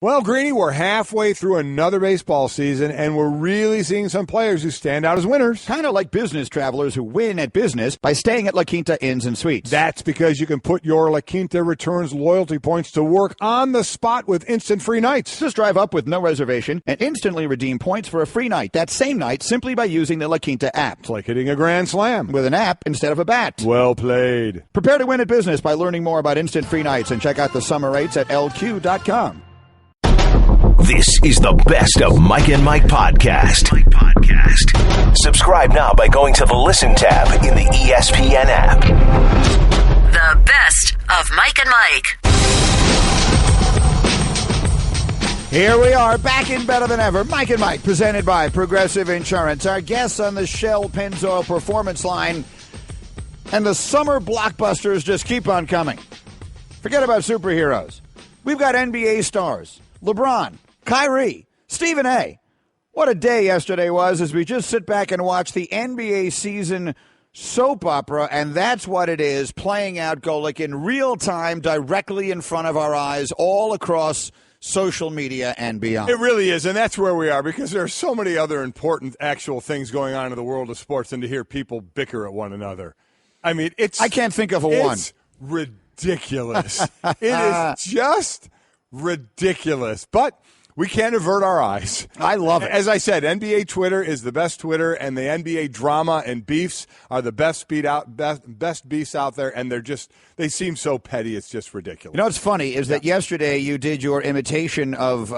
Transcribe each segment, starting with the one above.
Well, Greeny, we're halfway through another baseball season, and we're really seeing some players who stand out as winners. Kind of like business travelers who win at business by staying at La Quinta Inns and Suites. That's because you can put your La Quinta Returns loyalty points to work on the spot with instant free nights. Just drive up with no reservation and instantly redeem points for a free night that same night simply by using the La Quinta app. It's like hitting a grand slam. With an app instead of a bat. Well played. Prepare to win at business by learning more about instant free nights and check out the summer rates at lq.com. This is the Best of Mike and Mike podcast. Subscribe now by going to the Listen tab in the ESPN app. The Best of Mike and Mike. Here we are, back in better than ever. Mike and Mike, presented by Progressive Insurance. Our guests on the Shell Pennzoil Performance Line. And the summer blockbusters just keep on coming. Forget about superheroes. We've got NBA stars. LeBron, Kyrie, Stephen A. What a day yesterday was as we just sit back and watch the NBA season soap opera, and that's what it is, playing out, Golic, in real time, directly in front of our eyes, all across social media and beyond. It really is, and that's where we are, because there are so many other important actual things going on in the world of sports than to hear people bicker at one another. I mean, I can't think of one. It's ridiculous. It is just ridiculous, but we can't avert our eyes. I love it. As I said, NBA Twitter is the best Twitter, and the NBA drama and beefs are the best beefs out there, and they seem so petty, it's just ridiculous. You know what's funny is that yesterday you did your imitation of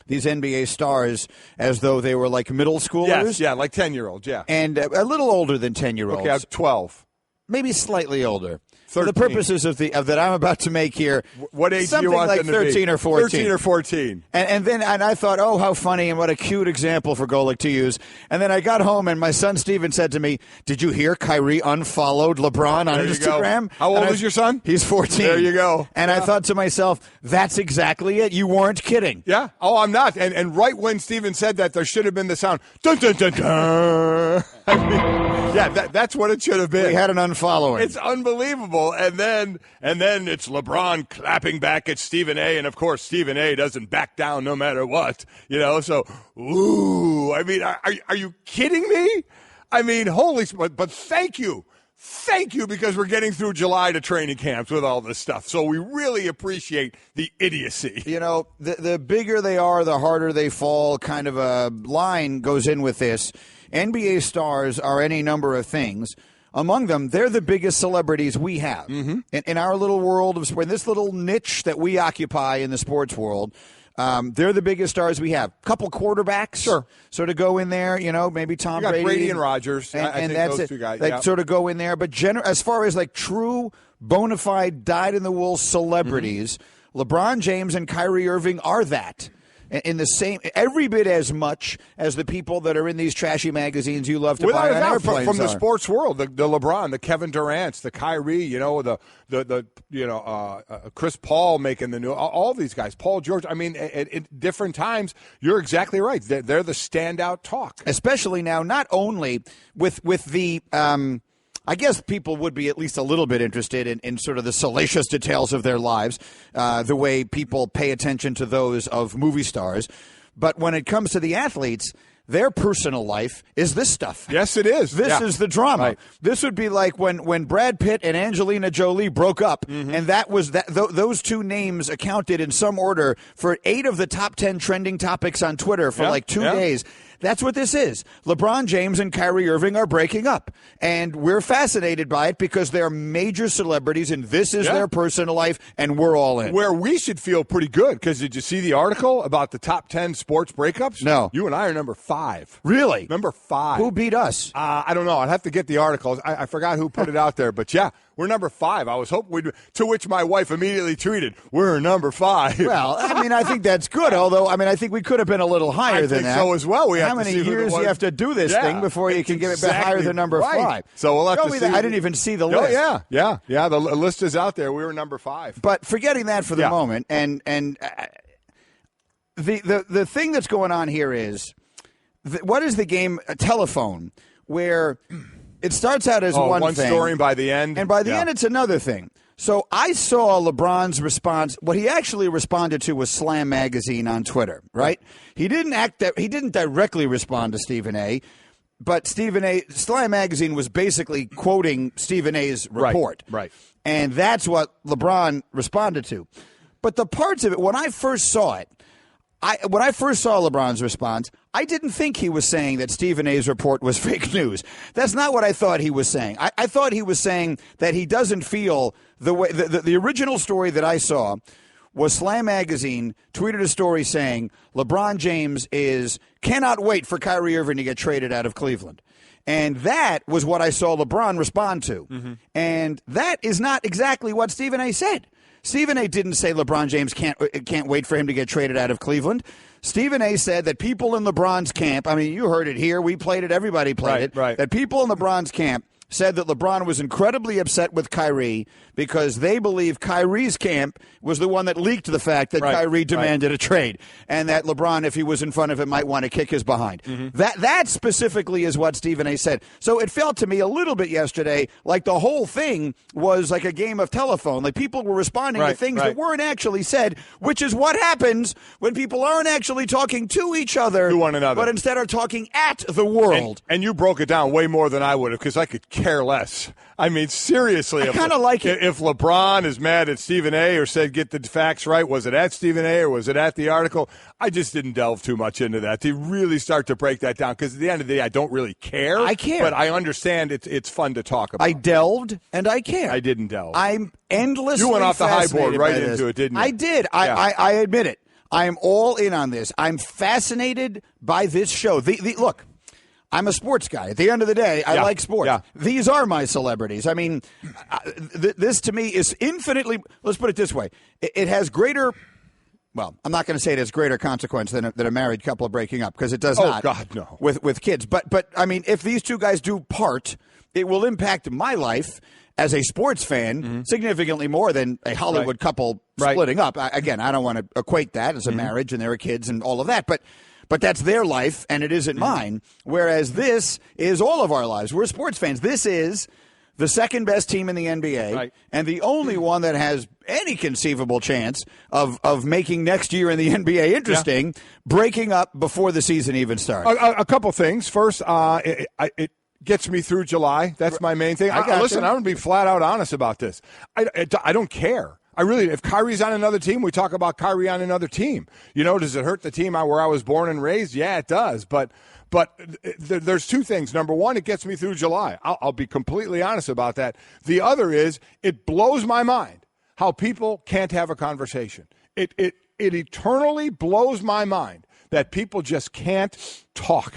these NBA stars as though they were like middle schoolers. Yes, yeah, like 10-year-olds, yeah. And a little older than 10-year-olds. Okay, I'm 12. Maybe slightly older. 13. For the purposes of that I'm about to make here, what age do you want like them to be? 13 or 14. 13 or 14. And then I thought, oh, how funny and what a cute example for Golic to use. And then I got home and my son Steven said to me, did you hear Kyrie unfollowed LeBron on Instagram? Go. How old is your son? He's 14. There you go. And I thought to myself, that's exactly it. You weren't kidding. Yeah. Oh, I'm not. And right when Steven said that, there should have been the sound. Dun, dun, dun, dun. I mean, yeah, that's what it should have been. We had an unfollowing. It's unbelievable. And then it's LeBron clapping back at Stephen A. And, of course, Stephen A. doesn't back down no matter what. You know, so, ooh. I mean, are you kidding me? I mean, holy – but thank you. Thank you, because we're getting through July to training camps with all this stuff. So we really appreciate the idiocy. You know, the bigger they are, the harder they fall kind of a line goes in with this. NBA stars are any number of things. Among them, they're the biggest celebrities we have. Mm-hmm. In our little world of sport, in this little niche that we occupy in the sports world, they're the biggest stars we have. Couple quarterbacks, sure, sort of go in there. You know, maybe Tom Brady, Brady and Rodgers, I think that's those it. two guys, like sort of go in there. But as far as like true, bona fide, dyed-in-the-wool celebrities, LeBron James and Kyrie Irving are that. In the same, every bit as much as the people that are in these trashy magazines you love to buy on airplanes from the sports world, the LeBron, the Kevin Durant's, the Kyrie, you know, the Chris Paul making the new, all these guys, Paul George. I mean, at different times, you're exactly right. They're the standout talk, especially now. Not only with the. I guess people would be at least a little bit interested in sort of the salacious details of their lives, the way people pay attention to those of movie stars. But when it comes to the athletes, their personal life is this stuff. Yes, it is. This is the drama. Right. This would be like when Brad Pitt and Angelina Jolie broke up, and those two names accounted in some order for 8 of the top 10 trending topics on Twitter for like 2 days. That's what this is. LeBron James and Kyrie Irving are breaking up, and we're fascinated by it because they're major celebrities, and this is their personal life, and we're all in. Where we should feel pretty good, because did you see the article about the top 10 sports breakups? No. You and I are number 5. Really? Number 5. Who beat us? I don't know. I'd have to get the articles. I forgot who put it out there, but yeah. We're number 5. I was hoping we'd. To which my wife immediately tweeted, "We're number 5." Well, I mean, I think that's good. Although, I mean, I think we could have been a little higher than that. I think so as well. How many years do you have to do this thing before you can get it higher than number 5? So we'll have to see. I didn't even see the list. Oh yeah. The list is out there. We were number 5. But forgetting that for the moment, and the thing that's going on here is, what is the game? A telephone where. It starts out as one thing. Story, and by the end. And by the end, it's another thing. So I saw LeBron's response. What he actually responded to was Slam Magazine on Twitter, right? He didn't directly respond to Stephen A., but Slam Magazine was basically quoting Stephen A.'s report. Right. And that's what LeBron responded to. But the parts of it, when I first saw LeBron's response, I didn't think he was saying that Stephen A.'s report was fake news. That's not what I thought he was saying. I thought he was saying that he doesn't feel the way the original story that I saw was Slam Magazine tweeted a story saying LeBron James cannot wait for Kyrie Irving to get traded out of Cleveland. And that was what I saw LeBron respond to. Mm-hmm. And that is not exactly what Stephen A. said. Stephen A. didn't say LeBron James can't wait for him to get traded out of Cleveland. Stephen A. said that people in LeBron's camp, I mean, you heard it here, we played it, everybody played it, right. That people in LeBron's camp said that LeBron was incredibly upset with Kyrie because they believe Kyrie's camp was the one that leaked the fact that Kyrie demanded a trade, and that LeBron, if he was in front of it, might want to kick his behind. Mm-hmm. That specifically is what Stephen A. said. So it felt to me a little bit yesterday like the whole thing was like a game of telephone. Like people were responding to things that weren't actually said, which is what happens when people aren't actually talking to each other, to one another, but instead are talking at the world. And you broke it down way more than I would have, because I could care less. I mean, seriously. I kind of like it. If LeBron is mad at Stephen A. or said get the facts right, was it at Stephen A. or was it at the article? I just didn't delve too much into that to really start to break that down, because at the end of the day, I don't really care. I care. But I understand it's fun to talk about. I delved and I care. I didn't delve. I'm endlessly You went off the high board right into it, didn't you? I did. I admit it. I am all in on this. I'm fascinated by this show. Look, I'm a sports guy. At the end of the day, I like sports. Yeah. These are my celebrities. I mean, this to me is infinitely, let's put it this way. It has greater, well, I'm not going to say it has greater consequence than a married couple breaking up, because it does not. Oh, God, no. With kids. But I mean, if these two guys do part, it will impact my life as a sports fan significantly more than a Hollywood couple splitting up. Again, I don't want to equate that as a marriage and there are kids and all of that, but that's their life and it isn't mine, whereas this is all of our lives. We're sports fans. This is the second best team in the NBA and the only one that has any conceivable chance of making next year in the NBA interesting, breaking up before the season even starts. A couple things. First, it gets me through July. That's my main thing. Listen, I'm going to be flat out honest about this. I don't care. I really, if Kyrie's on another team, we talk about Kyrie on another team. You know, does it hurt the team where I was born and raised? Yeah, it does. But there's two things. Number one, it gets me through July. I'll be completely honest about that. The other is, it blows my mind how people can't have a conversation. It eternally blows my mind that people just can't talk.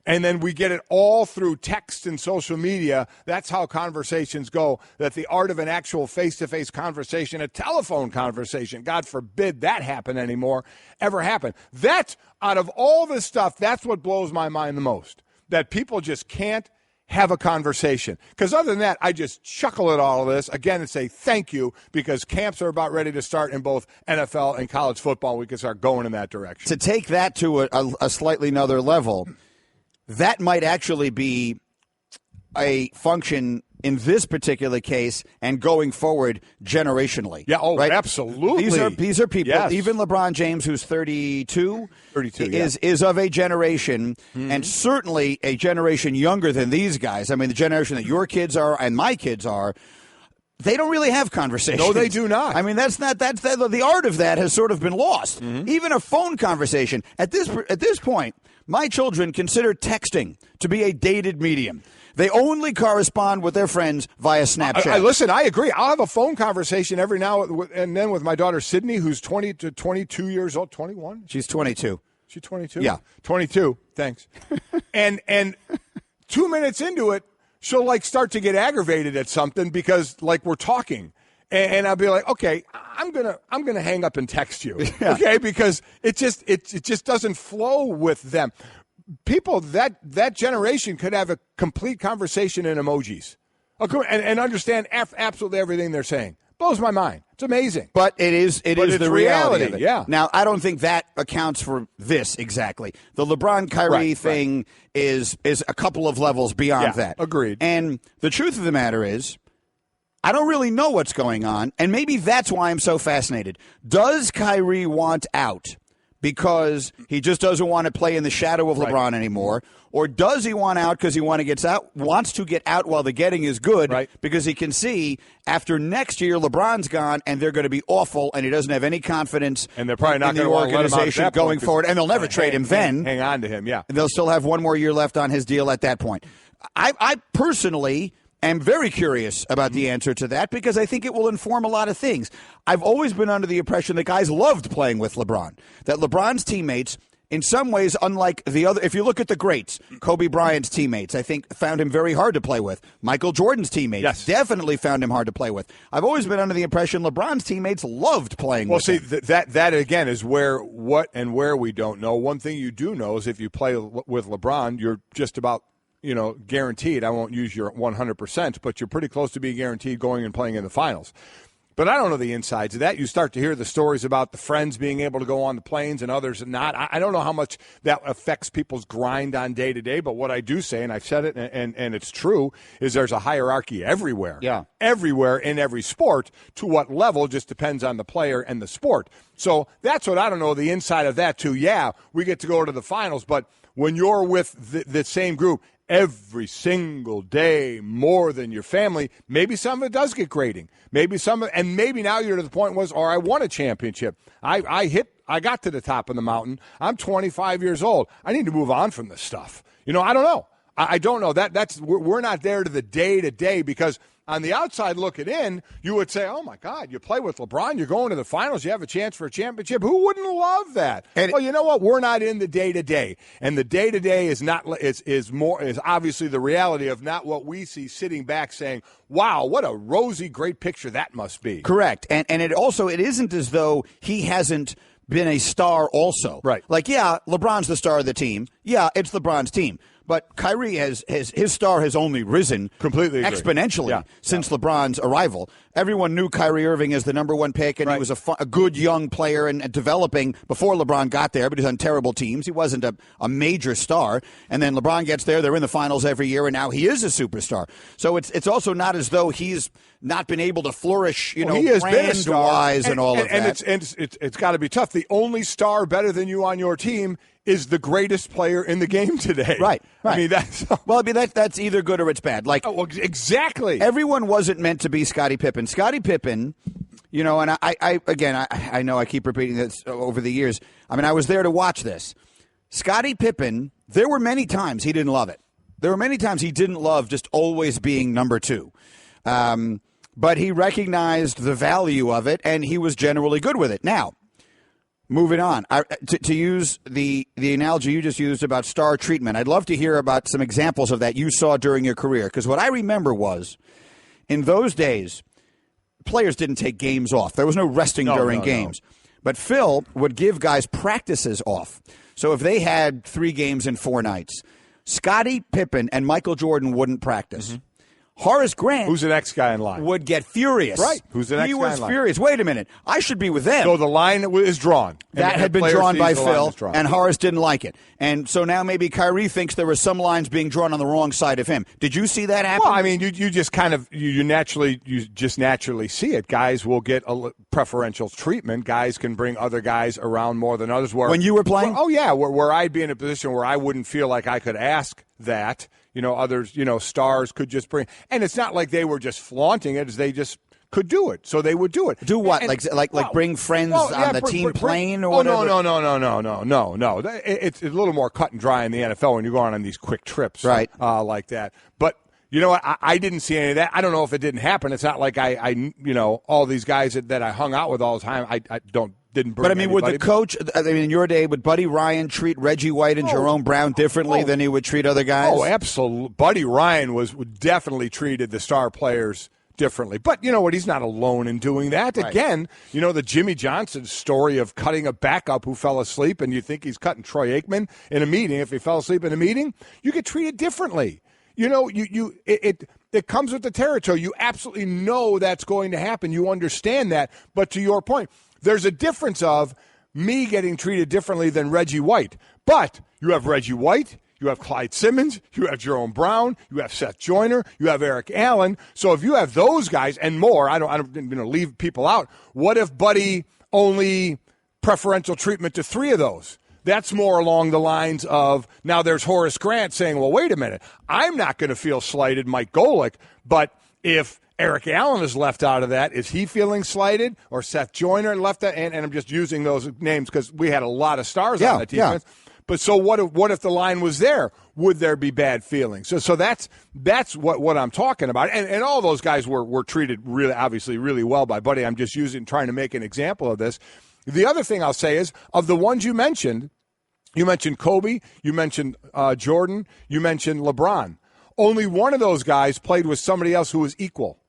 And then we get it all through text and social media. That's how conversations go, that the art of an actual face-to-face conversation, a telephone conversation, God forbid that happen anymore, ever happen. That, out of all this stuff, that's what blows my mind the most, that people just can't have a conversation. Because other than that, I just chuckle at all of this, again, and say thank you, because camps are about ready to start in both NFL and college football. We can start going in that direction. To take that to a slightly another level, that might actually be a function in this particular case and going forward generationally. Yeah, right? Absolutely. These are people, yes. Even LeBron James, who's 32 is of a generation, and certainly a generation younger than these guys. I mean, the generation that your kids are and my kids are, they don't really have conversations. No, they do not. I mean, the art of that has sort of been lost. Even a phone conversation. At this point, my children consider texting to be a dated medium. They only correspond with their friends via Snapchat. Listen, I agree. I'll have a phone conversation every now and then with my daughter Sydney, who's 20 to 22 years old. 21? She's 22. She's 22? Yeah. 22. Thanks. and 2 minutes into it, she'll start to get aggravated at something because we're talking. And I'll be like, okay, I'm gonna hang up and text you, okay? Because it just doesn't flow with them. People that generation could have a complete conversation in emojis, and understand absolutely everything they're saying. Blows my mind. It's amazing. But it is the reality of it. Yeah. Now, I don't think that accounts for this exactly. The LeBron-Kyrie thing is a couple of levels beyond that. Agreed. And the truth of the matter is, I don't really know what's going on, and maybe that's why I'm so fascinated. Does Kyrie want out because he just doesn't want to play in the shadow of LeBron anymore? Or does he want out because he wants to get out while the getting is good because he can see after next year LeBron's gone and they're going to be awful and he doesn't have any confidence and they're probably not in the going to organization going forward. And they'll never trade him then. Hang on to him, yeah. And they'll still have one more year left on his deal at that point. I personally am very curious about the answer to that because I think it will inform a lot of things. I've always been under the impression that guys loved playing with LeBron, that LeBron's teammates, in some ways, unlike the other, if you look at the greats, Kobe Bryant's teammates, I think, found him very hard to play with. Michael Jordan's teammates definitely found him hard to play with. I've always been under the impression LeBron's teammates loved playing with him. Well, see, that again is where we don't know. One thing you do know is if you play with LeBron, you're just about guaranteed. I won't use your 100%, but you're pretty close to being guaranteed going and playing in the finals. But I don't know the insides of that. You start to hear the stories about the friends being able to go on the planes and others not. I don't know how much that affects people's grind on day to day, but what I do say, and I've said it and it's true, is there's a hierarchy everywhere. Yeah. Everywhere in every sport. To what level just depends on the player and the sport. So that's what I don't know, the inside of that too. Yeah, we get to go to the finals, but when you're with the same group every single day more than your family, maybe some of it does get grating. Maybe now you're to the point I won a championship. I got to the top of the mountain. I'm 25 years old. I need to move on from this stuff. I don't know. I don't know. We're not there to the day because on the outside looking in, you would say, oh, my God, you play with LeBron, you're going to the finals, you have a chance for a championship. Who wouldn't love that? Well, you know what? We're not in the day-to-day. And the day-to-day is obviously the reality of not what we see sitting back saying, wow, what a rosy, great picture that must be. Correct. And it isn't as though he hasn't been a star also. Right. Like, yeah, LeBron's the star of the team. Yeah, it's LeBron's team. But Kyrie his star has only risen completely exponentially since LeBron's arrival. Everyone knew Kyrie Irving as the number one pick, and he was a good young player and developing before LeBron got there, but he's on terrible teams. He wasn't a major star. And then LeBron gets there, they're in the finals every year, and now he is a superstar. So it's also not as though he's not been able to flourish, he has been a star, and all of that. And it's got to be tough. The only star better than you on your team is the greatest player in the game today. Right. I mean, that's either good or it's bad. Like, exactly. Everyone wasn't meant to be Scottie Pippen. Scottie Pippen, and I know I keep repeating this over the years. I mean, I was there to watch this. Scottie Pippen, there were many times he didn't love it. There were many times he didn't love just always being number two. But he recognized the value of it, and he was generally good with it. Now, moving on, to use the analogy you just used about star treatment, I'd love to hear about some examples of that you saw during your career. Because what I remember was, in those days, players didn't take games off. There was no resting during games. No. But Phil would give guys practices off. So if they had 3 games in 4 nights, Scottie Pippen and Michael Jordan wouldn't practice. Mm-hmm. Horace Grant, who's the next guy in line, would get furious. Right. Who's the next guy in line? He was furious. Wait a minute. I should be with them. So the line is drawn. That had been drawn by Phil, and Horace didn't like it. And so now maybe Kyrie thinks there were some lines being drawn on the wrong side of him. Did you see that happen? Well, I mean, you just kind of you just naturally see it. Guys will get a preferential treatment. Guys can bring other guys around more than others. When you were playing? Where I'd be in a position where I wouldn't feel like I could ask that. Others, stars could just bring, and it's not like they were just flaunting it; as they just could do it, so they would do it. Do what? Like bring friends on the team plane or whatever? No. It's a little more cut and dry in the NFL when you go on these quick trips, right? Like that. But you know what? I didn't see any of that. I don't know if it didn't happen. It's not like I all these guys that I hung out with all the time. I didn't bring. But I mean, would the coach? I mean, in your day, would Buddy Ryan treat Reggie White and Jerome Brown differently than he would treat other guys? Oh, absolutely. Buddy Ryan definitely treated the star players differently. But you know what? He's not alone in doing that. Right. Again, the Jimmy Johnson story of cutting a backup who fell asleep, and you think he's cutting Troy Aikman in a meeting. If he fell asleep in a meeting, you get treated differently. It comes with the territory. You absolutely know that's going to happen. You understand that. But to your point, there's a difference of me getting treated differently than Reggie White. But you have Reggie White, You have Clyde Simmons, you have Jerome Brown, you have Seth Joyner, you have Eric Allen. So if you have those guys and more, I don't leave people out. What if Buddy only preferential treatment to 3 of those? That's more along the lines of, now there's Horace Grant saying, well, wait a minute, I'm not going to feel slighted, Mike Golick, but if Eric Allen is left out of that, is he feeling slighted? Or Seth Joyner left out? And I'm just using those names because we had a lot of stars on that defense. Yeah. But so what if the line was there? Would there be bad feelings? So that's what I'm talking about. And all those guys were treated really, obviously, really well by Buddy. I'm just trying to make an example of this. The other thing I'll say is, of the ones you mentioned Kobe, you mentioned Jordan, you mentioned LeBron. Only one of those guys played with somebody else who was equal.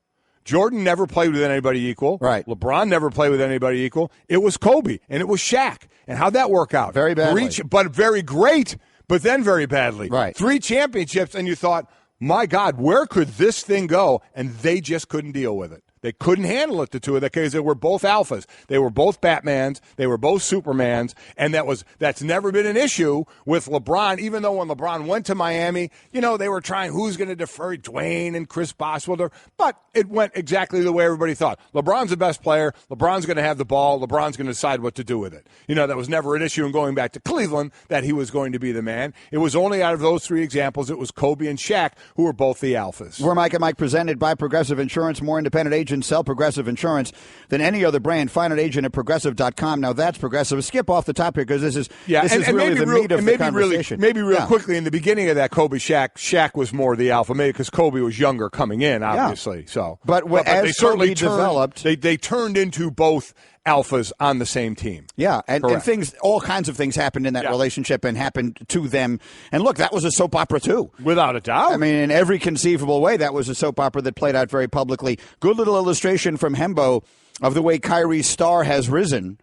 Jordan never played with anybody equal. Right. LeBron never played with anybody equal. It was Kobe, and it was Shaq. And how'd that work out? Very badly. But very great, but then very badly. Right. 3 championships, and you thought, my God, where could this thing go? And they just couldn't deal with it. They couldn't handle it, the two of them, because they were both alphas. They were both Batmans. They were both Supermans. And that's never been an issue with LeBron, even though when LeBron went to Miami, they were trying who's going to defer Dwayne and Chris Boswell. But it went exactly the way everybody thought. LeBron's the best player. LeBron's going to have the ball. LeBron's going to decide what to do with it. That was never an issue in going back to Cleveland that he was going to be the man. It was only out of those 3 examples, it was Kobe and Shaq who were both the alphas. We're Mike and Mike, presented by Progressive Insurance. More independent agents sell Progressive Insurance than any other brand. Find an agent at Progressive.com. Now that's Progressive. Skip off the top here because this is really the meat of the conversation. Maybe quickly, in the beginning of that Kobe Shaq was more the alpha, maybe because Kobe was younger coming in, obviously. Yeah. So, but as they certainly developed, they turned into both alphas on the same team. Yeah, and all kinds of things happened in that relationship and happened to them. And look, that was a soap opera too. Without a doubt. I mean, in every conceivable way, that was a soap opera that played out very publicly. Good little illustration from Hembo of the way Kyrie's star has risen.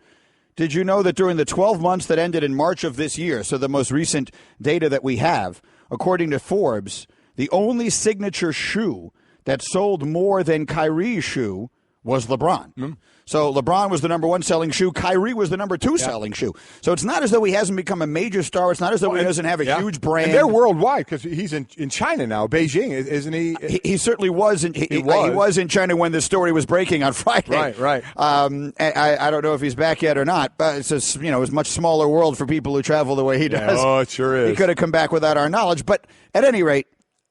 Did you know that during the 12 months that ended in March of this year, so the most recent data that we have, according to Forbes, the only signature shoe that sold more than Kyrie's shoe was LeBron. Mm-hmm. So LeBron was the number 1 selling shoe. Kyrie was the number 2 selling shoe. So it's not as though he hasn't become a major star. It's not as though he doesn't have a huge brand. And they're worldwide because he's in China now, Beijing, isn't he? He certainly was. He was in China when this story was breaking on Friday. Right. I don't know if he's back yet or not, but it's just, it's a much smaller world for people who travel the way he does. Oh, it sure is. He could have come back without our knowledge. But at any rate,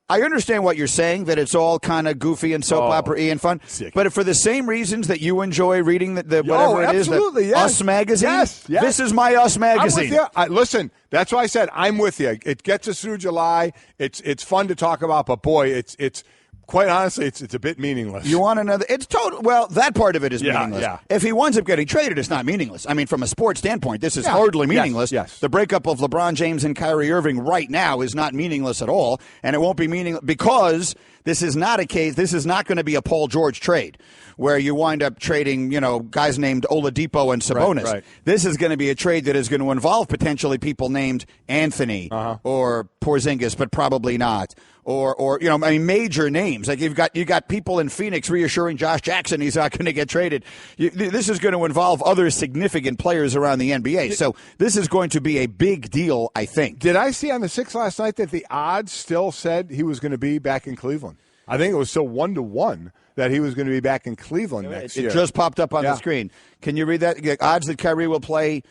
I understand what you're saying, that it's all kind of goofy and soap opera-y and fun. Sick. But for the same reasons that you enjoy reading the whatever it is, the Us magazine, yes. This is my Us magazine. I'm with you. Listen, that's why I said I'm with you. It gets us through July. It's fun to talk about, but boy, it's quite honestly, it's a bit meaningless. You want another? It's total. Well, that part of it is meaningless. Yeah. If he winds up getting traded, it's not meaningless. I mean, from a sports standpoint, this is hardly meaningless. Yes. The breakup of LeBron James and Kyrie Irving right now is not meaningless at all, and it won't be meaningless because this is not a case. This is not going to be a Paul George trade where you wind up trading, guys named Oladipo and Sabonis. Right. This is going to be a trade that is going to involve potentially people named Anthony or Porzingis, but probably not. Or major names. Like you got people in Phoenix reassuring Josh Jackson he's not going to get traded. This is going to involve other significant players around the NBA. So this is going to be a big deal, I think. Did I see on the 6 last night that the odds still said he was going to be back in Cleveland? I think it was still 1-1 that he was going to be back in Cleveland next year. It just popped up on the screen. Can you read that? The odds that Kyrie will play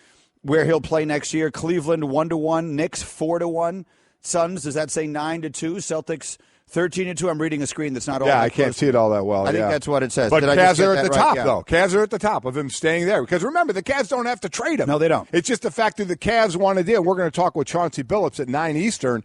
where he'll play next year: Cleveland 1-1, Knicks 4-1. Suns, does that say 9-2? Celtics 13-2. I'm reading a screen that's not all. Yeah, I can't see it all that well. I think that's what it says. But Cavs are at the top, though. Cavs are at the top of him staying there. Because remember, the Cavs don't have to trade him. No, they don't. It's just the fact that the Cavs want to deal. We're going to talk with Chauncey Billups at 9 Eastern.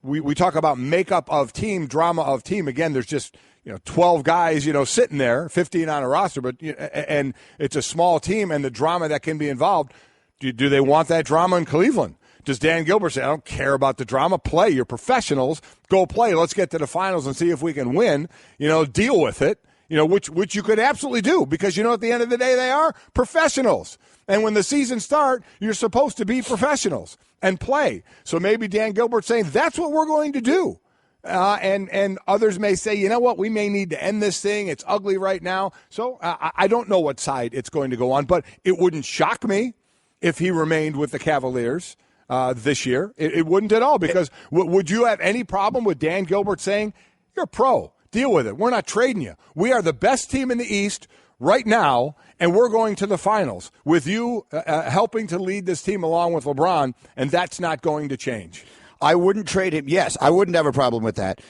We talk about makeup of team, drama of team. Again, there's just 12 guys, sitting there, 15 on a roster, but and it's a small team, and the drama that can be involved. Do they want that drama in Cleveland? Does Dan Gilbert say, I don't care about the drama, play, you're professionals, go play, let's get to the finals and see if we can win, deal with it, which you could absolutely do because, at the end of the day, they are professionals. And when the season starts, you're supposed to be professionals and play. So maybe Dan Gilbert's saying, that's what we're going to do. And others may say, you know what, we may need to end this thing. It's ugly right now. So I don't know what side it's going to go on, but it wouldn't shock me if he remained with the Cavaliers. this year. It wouldn't at all, because would you have any problem with Dan Gilbert saying, you're a pro, deal with it, we're not trading you. We are the best team in the East right now, and we're going to the finals with you helping to lead this team along with LeBron, and that's not going to change. I wouldn't trade him. Yes, I wouldn't have a problem with that.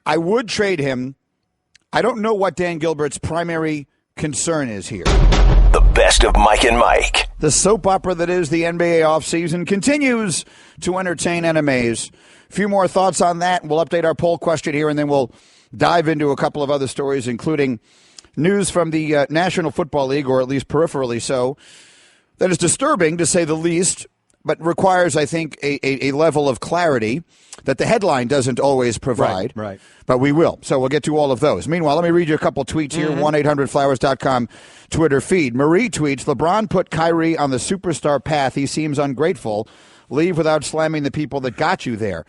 I would trade him. I don't know what Dan Gilbert's primary concern is here. The best of Mike and Mike. The soap opera that is the NBA offseason continues to entertain and amaze. A few more thoughts on that, and we'll update our poll question here, and then we'll dive into a couple of other stories, including news from the National Football League, or at least peripherally so, that is disturbing, to say the least, but requires, I think, a level of clarity that the headline doesn't always provide. Right. But we will. So we'll get to all of those. Meanwhile, let me read you a couple tweets here. 1-800-Flowers.com Twitter feed. Marie tweets, LeBron put Kyrie on the superstar path. He seems ungrateful. Leave without slamming the people that got you there.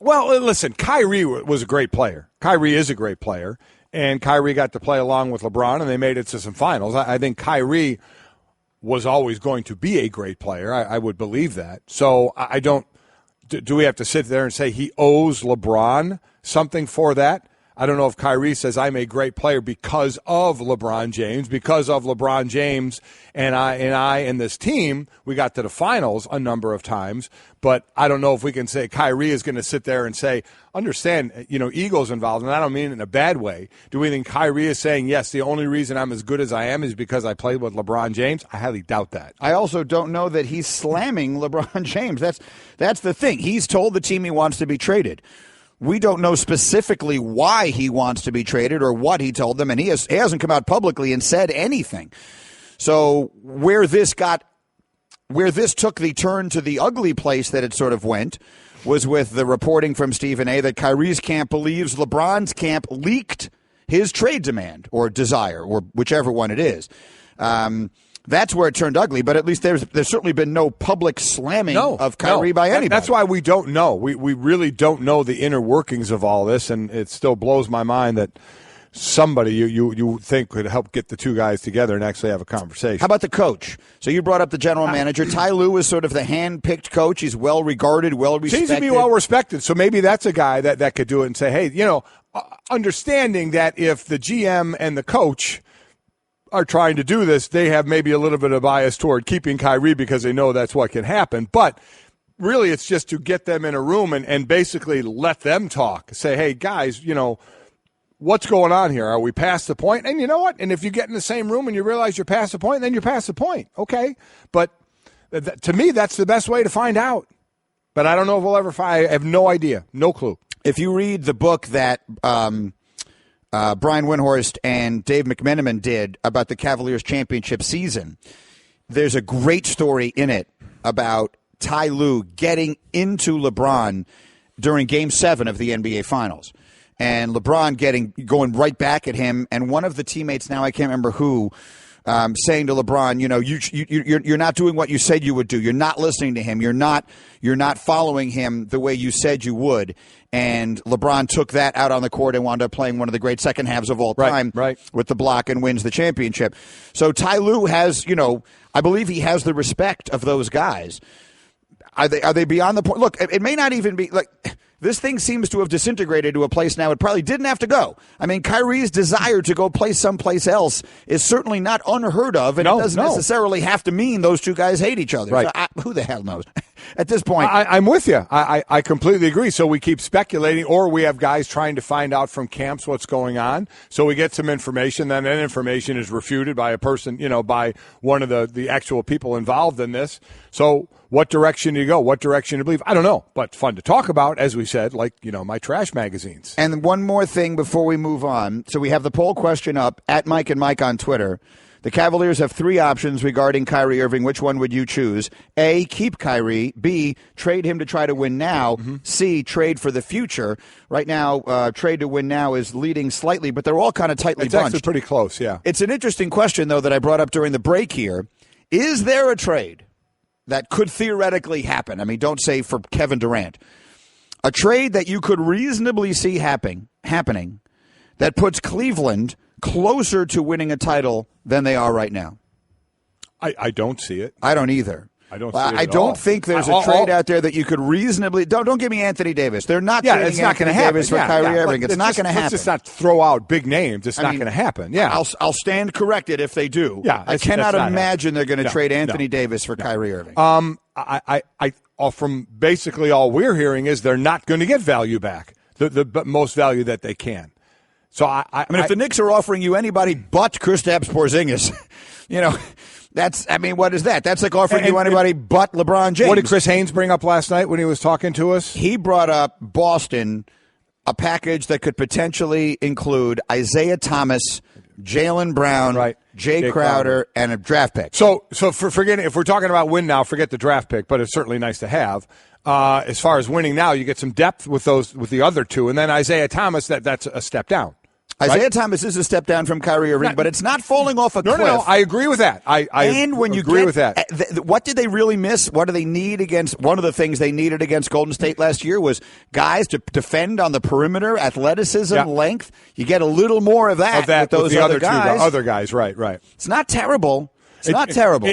Well, listen, Kyrie was a great player. Kyrie is a great player. And Kyrie got to play along with LeBron, and they made it to some finals. I think Kyrie was always going to be a great player. I would believe that. So I don't – do we have to sit there and say he owes LeBron something for that? I don't know if Kyrie says I'm a great player because of LeBron James, and I and this team, we got to the finals a number of times. But I don't know if we can say Kyrie is going to sit there and say, understand, ego's involved, and I don't mean it in a bad way. Do we think Kyrie is saying, yes, the only reason I'm as good as I am is because I played with LeBron James? I highly doubt that. I also don't know that he's slamming LeBron James. That's the thing. He's told the team he wants to be traded. We don't know specifically why he wants to be traded or what he told them, and he hasn't come out publicly and said anything. So where this took the turn to the ugly place that it sort of went was with the reporting from Stephen A. that Kyrie's camp believes LeBron's camp leaked his trade demand or desire, or whichever one it is. That's where it turned ugly, but at least there's certainly been no public slamming of Kyrie by anybody. That's why we don't know. We really don't know the inner workings of all this, and it still blows my mind that somebody you think could help get the two guys together and actually have a conversation. How about the coach? So you brought up the general manager. Ty Lue is sort of the hand-picked coach. He's well-regarded, well-respected. Seems to be well-respected, so maybe that's a guy that could do it and say, hey, understanding that if the GM and the coach are trying to do this, they have maybe a little bit of bias toward keeping Kyrie because they know that's what can happen. But really, it's just to get them in a room and basically let them talk. Say, hey, guys, what's going on here? Are we past the point? And you know what? And if you get in the same room and you realize you're past the point, then you're past the point. Okay. But to me, that's the best way to find out. But I don't know if we'll ever find. I have no idea. No clue. If you read the book that Brian Windhorst and Dave McMenamin did about the Cavaliers championship season, there's a great story in it about Ty Lue getting into LeBron during Game 7 of the NBA Finals. And LeBron going right back at him, and one of the teammates, now I can't remember who, saying to LeBron, you're not doing what you said you would do. You're not listening to him. You're not following him the way you said you would. And LeBron took that out on the court and wound up playing one of the great second halves of all time with the block and wins the championship. So Ty Lue has, I believe he has the respect of those guys. Are they beyond the point? Look, it may not even be like this thing seems to have disintegrated to a place now it probably didn't have to go. I mean, Kyrie's desire to go play someplace else is certainly not unheard of, and it doesn't necessarily have to mean those two guys hate each other. Right. So who the hell knows? At this point, I'm with you. I completely agree. So we keep speculating, or we have guys trying to find out from camps what's going on. So we get some information, then that information is refuted by a person, by one of the actual people involved in this. So what direction do you go? What direction do you believe? I don't know, but fun to talk about, as we said, like, my trash magazines. And one more thing before we move on. So we have the poll question up at Mike and Mike on Twitter. The Cavaliers have three options regarding Kyrie Irving. Which one would you choose? A, keep Kyrie. B, trade him to try to win now. Mm-hmm. C, trade for the future. Right now, trade to win now is leading slightly, but they're all kind of tightly bunched. It's actually pretty close, yeah. It's an interesting question, though, that I brought up during the break here. Is there a trade that could theoretically happen? I mean, don't say for Kevin Durant. A trade that you could reasonably see happening that puts Cleveland closer to winning a title than they are right now. I don't see it. I don't either. I don't see it I at don't all. think there's a trade out there that you could reasonably. Don't give me Anthony Davis. They're not trading it's not Anthony going to happen. Davis for Kyrie Irving. It's not going to happen. Let's just not throw out big names. It's not going to happen. Yeah, I'll stand corrected if they do. Yeah, I cannot imagine they're going to trade No. Anthony Davis for Kyrie Irving. From basically all we're hearing is they're not going to get value back, the most value that they can. So I mean, if the Knicks are offering you anybody but Kristaps Porzingis, what is that? That's like offering you anybody but LeBron James. What did Chris Haynes bring up last night when he was talking to us? He brought up Boston, a package that could potentially include Isaiah Thomas, Jaylen Brown, Jay Crowder, and a draft pick. So if we're talking about win now, forget the draft pick, but it's certainly nice to have. As far as winning now, you get some depth with the other two, and then Isaiah Thomas, that's a step down. Isaiah Thomas is a step down from Kyrie Irving, but it's not falling off a cliff. No, I agree with that. I agree with that. What did they really miss? What do they need against? One of the things they needed against Golden State last year was guys to defend on the perimeter, athleticism, length. You get a little more of that with those with the other guys. Other guys, right. It's not terrible. It's not terrible.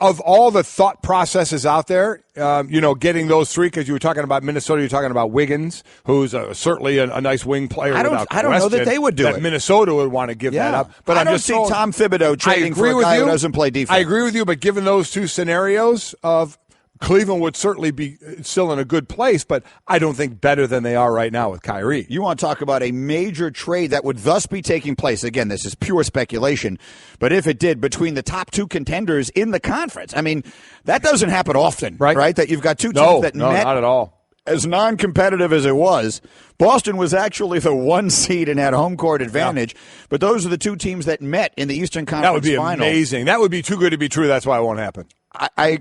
Of all the thought processes out there, getting those three, because you were talking about Minnesota, you're talking about Wiggins, who's certainly a nice wing player. I don't know that they would do it. Minnesota would want to give that up. But I don't see Tom Thibodeau trading for a guy who doesn't play defense. I agree with you, but given those two scenarios of Cleveland would certainly be still in a good place, but I don't think better than they are right now with Kyrie. You want to talk about a major trade that would thus be taking place. Again, this is pure speculation, but if it did, between the top two contenders in the conference. I mean, that doesn't happen often, right? That you've got two teams that met not at all. As non-competitive as it was. Boston was actually the 1 seed and had home court advantage, but those are the two teams that met in the Eastern Conference That would be final. amazing. That would be too good to be true. That's why it won't happen.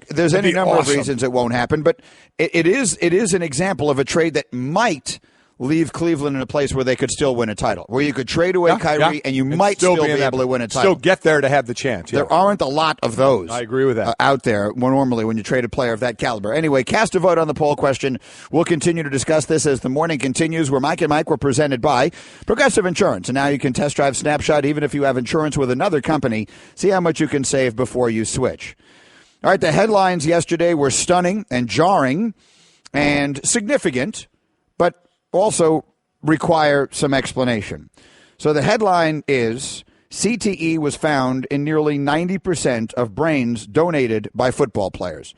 There's any number of reasons it won't happen, but it is an example of a trade that might leave Cleveland in a place where they could still win a title, where you could trade away Kyrie and you might still be able to win a title. Still get there to have the chance. Yeah. There aren't a lot of those. I agree with that. Out there normally when you trade a player of that caliber. Anyway, cast a vote on the poll question. We'll continue to discuss this as the morning continues, where Mike and Mike were presented by Progressive Insurance. And now you can test drive Snapshot even if you have insurance with another company. See how much you can save before you switch. All right, the headlines yesterday were stunning and jarring and significant, but also require some explanation. So the headline is CTE was found in nearly 90% of brains donated by football players.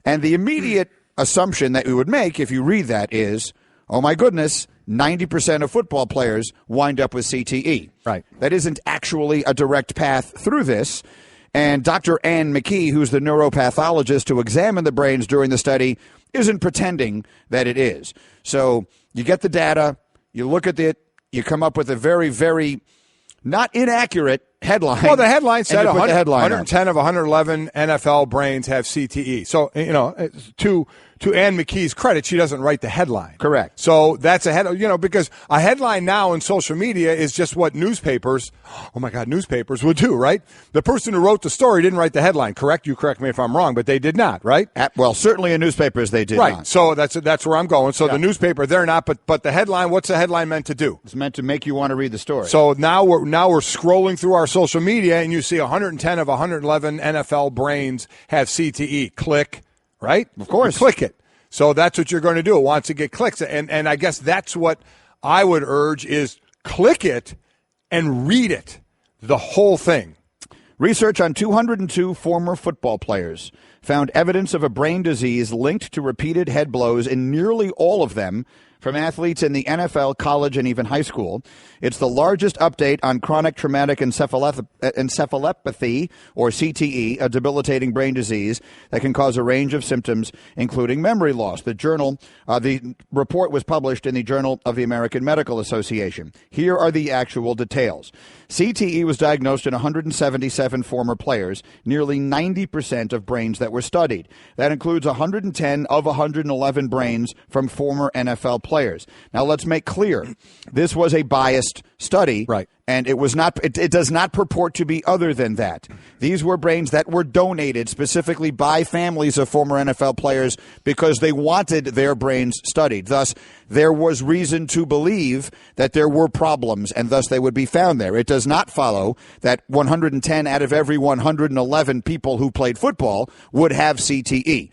And the immediate assumption that we would make if you read that is, oh my goodness, 90% of football players wind up with CTE. Right. That isn't actually a direct path through this. And Dr. Ann McKee, who's the neuropathologist who examined the brains during the study, isn't pretending that it is. So you get the data, you look at it, you come up with a very, very not inaccurate headline. Well, the headline said 110 of 111 NFL brains have CTE. So, to Ann McKee's credit, she doesn't write the headline. Correct. So that's because a headline now in social media is just what newspapers would do, right? The person who wrote the story didn't write the headline, correct? You correct me if I'm wrong, but they did not, right? Well, certainly in newspapers they did not. Right. So that's where I'm going. So the newspaper, they're not, but the headline, what's the headline meant to do? It's meant to make you want to read the story. So now we're scrolling through our social media and you see 110 of 111 NFL brains have CTE. Click. Right? Of course. You click it. So that's what you're going to do. It wants to get clicks. And I guess that's what I would urge is click it and read it, the whole thing. Research on 202 former football players found evidence of a brain disease linked to repeated head blows in nearly all of them from athletes in the NFL, college, and even high school. It's the largest update on chronic traumatic encephalopathy, or CTE, a debilitating brain disease that can cause a range of symptoms, including memory loss. The report was published in the Journal of the American Medical Association. Here are the actual details. CTE was diagnosed in 177 former players, nearly 90% of brains that were studied. That includes 110 of 111 brains from former NFL players. Now, let's make clear, this was a biased study, right? And it was not. It does not purport to be other than that. These were brains that were donated specifically by families of former NFL players because they wanted their brains studied. Thus, there was reason to believe that there were problems, and thus they would be found there. It does not follow that 110 out of every 111 people who played football would have CTE.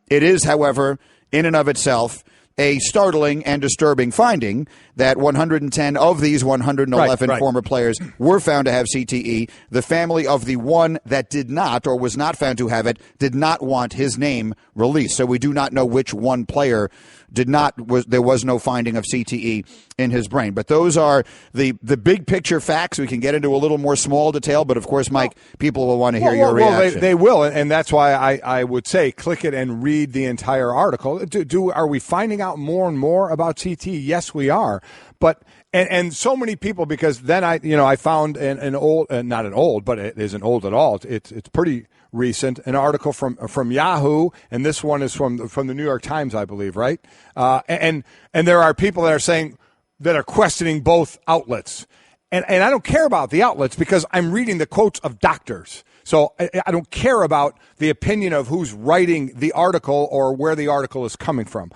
It is, however, in and of itself, a startling and disturbing finding that 110 of these 111 former players were found to have CTE. The family of the one that did not or was not found to have it did not want his name released. So we do not know which one player did not. There was no finding of CTE in his brain. But those are the big picture facts. We can get into a little more small detail, but of course, Mike, people will want to hear your reaction. They will, and that's why I would say click it and read the entire article. Are we finding out more and more about CTE? Yes, we are. But and so many people, because then I found an old, not an old, but it isn't old at all. It's pretty recent, an article from Yahoo, and this one is from the New York Times, I believe, right? And there are people that are questioning both outlets, and I don't care about the outlets because I'm reading the quotes of doctors. So I don't care about the opinion of who's writing the article or where the article is coming from.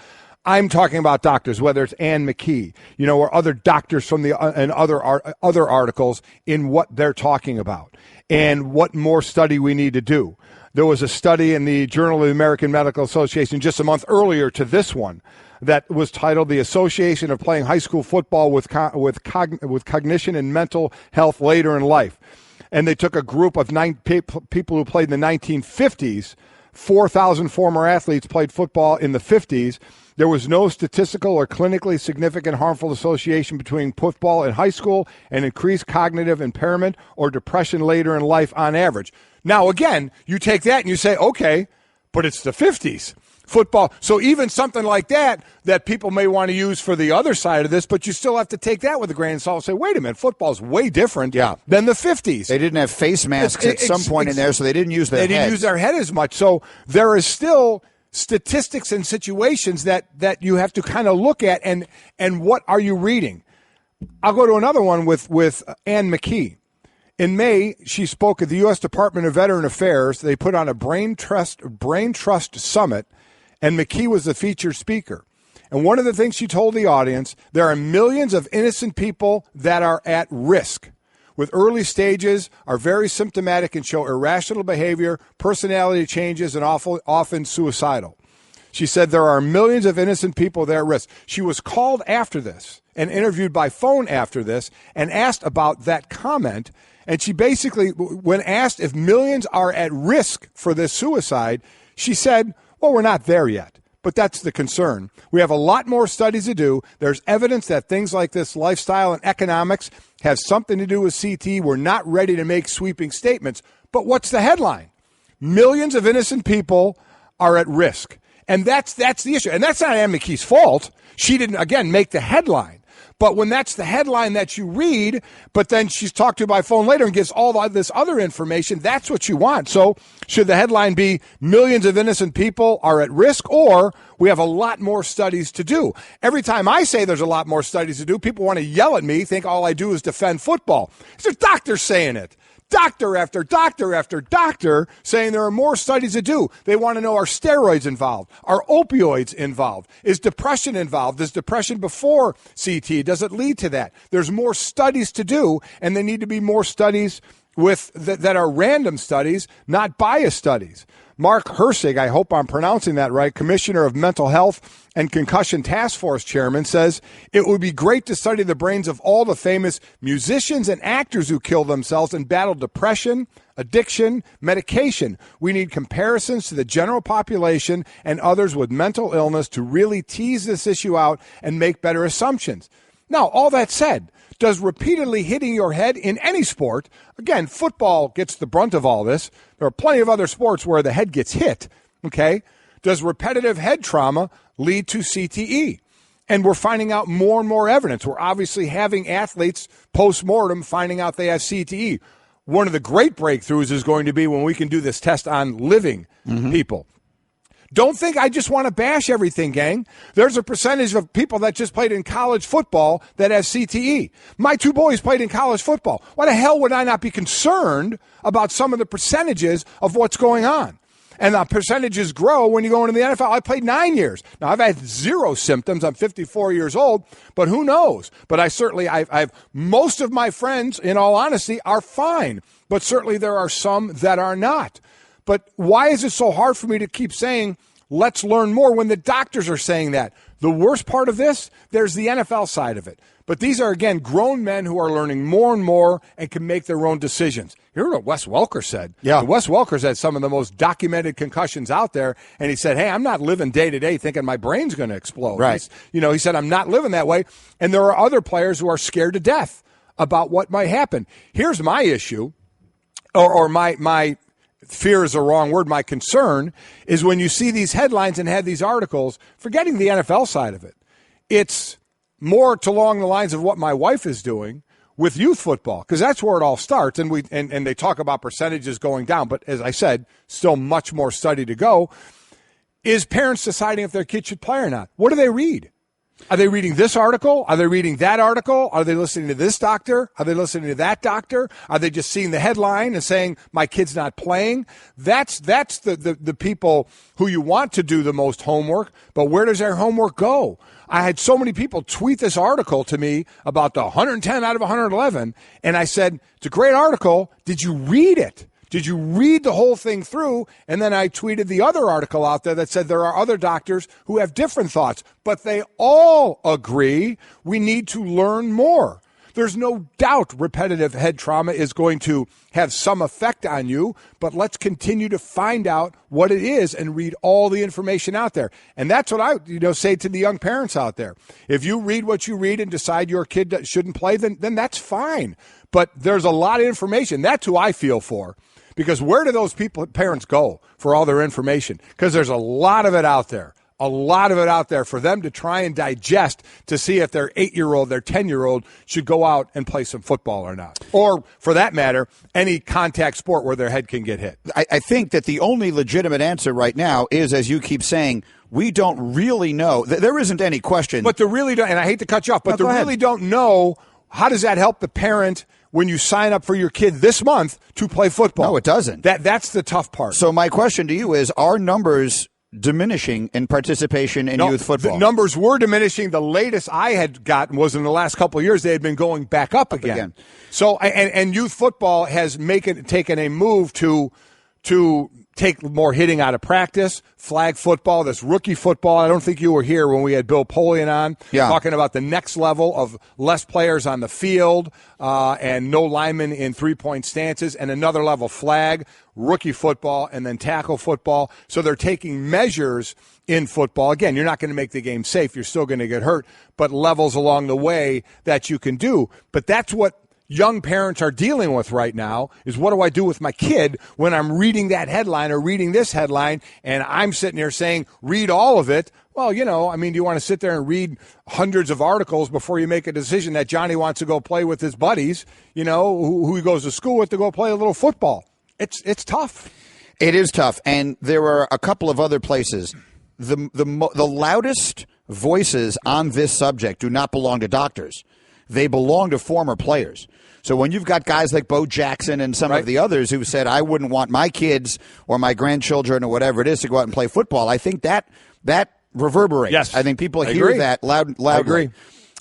I'm talking about doctors, whether it's Ann McKee, or other doctors from and other articles in what they're talking about and what more study we need to do. There was a study in the Journal of the American Medical Association just a month earlier to this one that was titled "The Association of Playing High School Football with Cognition and Mental Health Later in Life," and they took a group of 9 people who played in the 1950s. 4,000 former athletes played football in the 50s. There was no statistical or clinically significant harmful association between football in high school and increased cognitive impairment or depression later in life on average. Now, again, you take that and you say, okay, but it's the 50s. Football. So even something like that people may want to use for the other side of this, but you still have to take that with a grain of salt and say, wait a minute, football's way different than the 50s. They didn't have face masks at some point in there, so they didn't use their head. They didn't use their head as much. So there is still statistics and situations that you have to kind of look at and what are you reading? I'll go to another one with Ann McKee. In May, she spoke at the U.S. Department of Veteran Affairs. They put on a Brain Trust Summit, and McKee was the featured speaker. And one of the things she told the audience, there are millions of innocent people that are at risk with early stages, are very symptomatic and show irrational behavior, personality changes, and often suicidal. She said there are millions of innocent people that are at risk. She was called after this and interviewed by phone after this and asked about that comment. And she basically, when asked if millions are at risk for this suicide, she said, well, we're not there yet. But that's the concern. We have a lot more studies to do. There's evidence that things like this lifestyle and economics have something to do with CT. We're not ready to make sweeping statements. But what's the headline? Millions of innocent people are at risk. And that's the issue. And that's not Ann McKee's fault. She didn't, again, make the headline. But when that's the headline that you read, but then she's talked to by phone later and gives all this other information, that's what you want. So should the headline be millions of innocent people are at risk, or we have a lot more studies to do? Every time I say there's a lot more studies to do, people want to yell at me, think all I do is defend football. It's a doctor saying it. Doctor after doctor after doctor saying there are more studies to do. They want to know, are steroids involved? Are opioids involved? Is depression involved? Is depression before CT? Does it lead to that? There's more studies to do, and there need to be more studies that are random studies, not biased studies. Mark Hersig, I hope I'm pronouncing that right, Commissioner of Mental Health and Concussion Task Force Chairman, says it would be great to study the brains of all the famous musicians and actors who kill themselves and battle depression, addiction, medication. We need comparisons to the general population and others with mental illness to really tease this issue out and make better assumptions. Now, all that said, does repeatedly hitting your head in any sport, again, football gets the brunt of all this. There are plenty of other sports where the head gets hit, okay? Does repetitive head trauma lead to CTE? And we're finding out more and more evidence. We're obviously having athletes post-mortem finding out they have CTE. One of the great breakthroughs is going to be when we can do this test on living people. Don't think I just want to bash everything, gang. There's a percentage of people that just played in college football that has CTE. My 2 boys played in college football. Why the hell would I not be concerned about some of the percentages of what's going on? And the percentages grow when you go into the NFL. I played 9 years. Now, I've had 0 symptoms. I'm 54 years old, but who knows? But I've most of my friends, in all honesty, are fine. But certainly there are some that are not. But why is it so hard for me to keep saying, let's learn more, when the doctors are saying that? The worst part of this, there's the NFL side of it. But these are, again, grown men who are learning more and more and can make their own decisions. You heard what Wes Welker said. Yeah. Wes Welker's had some of the most documented concussions out there, and he said, hey, I'm not living day to day thinking my brain's going to explode. Right. He said, I'm not living that way. And there are other players who are scared to death about what might happen. Here's my issue, or my fear is the wrong word. My concern is when you see these headlines and have these articles, forgetting the NFL side of it, it's more along the lines of what my wife is doing with youth football, because that's where it all starts. And they talk about percentages going down, but as I said, still much more study to go. Is parents deciding if their kid should play or not? What do they read? Are they reading this article? Are they reading that article? Are they listening to this doctor? Are they listening to that doctor? Are they just seeing the headline and saying, my kid's not playing? That's the people who you want to do the most homework, but where does their homework go? I had so many people tweet this article to me about the 110 out of 111, and I said, it's a great article. Did you read it? Did you read the whole thing through? And then I tweeted the other article out there that said there are other doctors who have different thoughts, but they all agree we need to learn more. There's no doubt repetitive head trauma is going to have some effect on you, but let's continue to find out what it is and read all the information out there. And that's what I say to the young parents out there. If you read what you read and decide your kid shouldn't play, then that's fine. But there's a lot of information. That's who I feel for. Because where do those parents go for all their information? Because there's a lot of it out there. A lot of it out there for them to try and digest to see if their 8-year-old, their 10-year-old should go out and play some football or not. Or, for that matter, any contact sport where their head can get hit. I think that the only legitimate answer right now is, as you keep saying, we don't really know. There isn't any question. But and I hate to cut you off, but really don't know, how does that help the parent when you sign up for your kid this month to play football? No, it doesn't. That's the tough part. So my question to you is, are numbers diminishing in participation in youth football? The numbers were diminishing. The latest I had gotten was in the last couple of years they had been going back up again. So and youth football has taken a move to take more hitting out of practice, flag football, this rookie football. I don't think you were here when we had Bill Polian on talking about the next level of less players on the field and no linemen in three-point stances, and another level flag, rookie football, and then tackle football. So they're taking measures in football. Again, you're not going to make the game safe. You're still going to get hurt, but levels along the way that you can do. But that's what young parents are dealing with right now, is what do I do with my kid when I'm reading that headline or reading this headline and I'm sitting here saying, read all of it. Well, do you want to sit there and read hundreds of articles before you make a decision that Johnny wants to go play with his buddies, who he goes to school with, to go play a little football? It's tough. It is tough. And there are a couple of other places. The loudest voices on this subject do not belong to doctors. They belong to former players. So when you've got guys like Bo Jackson and some of the others who said, I wouldn't want my kids or my grandchildren or whatever it is to go out and play football, I think that reverberates. Yes. I think people hear that loudly. I agree.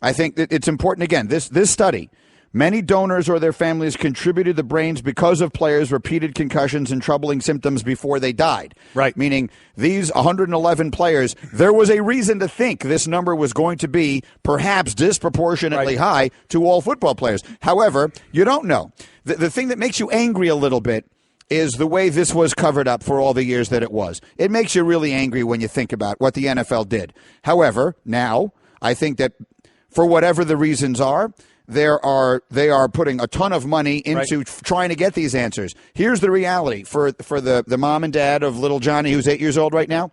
I think that it's important. Again, this study, many donors or their families contributed the brains because of players' repeated concussions and troubling symptoms before they died. Right. Meaning these 111 players, there was a reason to think this number was going to be perhaps disproportionately high to all football players. However, you don't know. The thing that makes you angry a little bit is the way this was covered up for all the years that it was. It makes you really angry when you think about what the NFL did. However, now I think that for whatever the reasons are, they are putting a ton of money into trying to get these answers. Here's the reality for the mom and dad of little Johnny, who's 8 years old right now.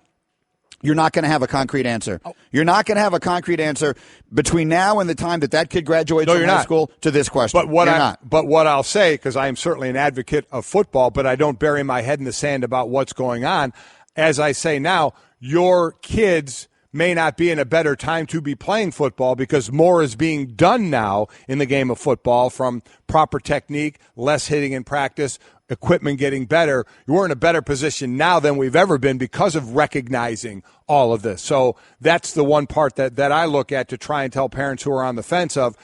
You're not going to have a concrete answer. You're not going to have a concrete answer between now and the time that kid graduates from high school to this question. But what I'll say, because I am certainly an advocate of football, but I don't bury my head in the sand about what's going on, as I say now, your kids may not be in a better time to be playing football because more is being done now in the game of football, from proper technique, less hitting in practice, equipment getting better. We're in a better position now than we've ever been because of recognizing all of this. So that's the one part that I look at to try and tell parents who are on the fence of,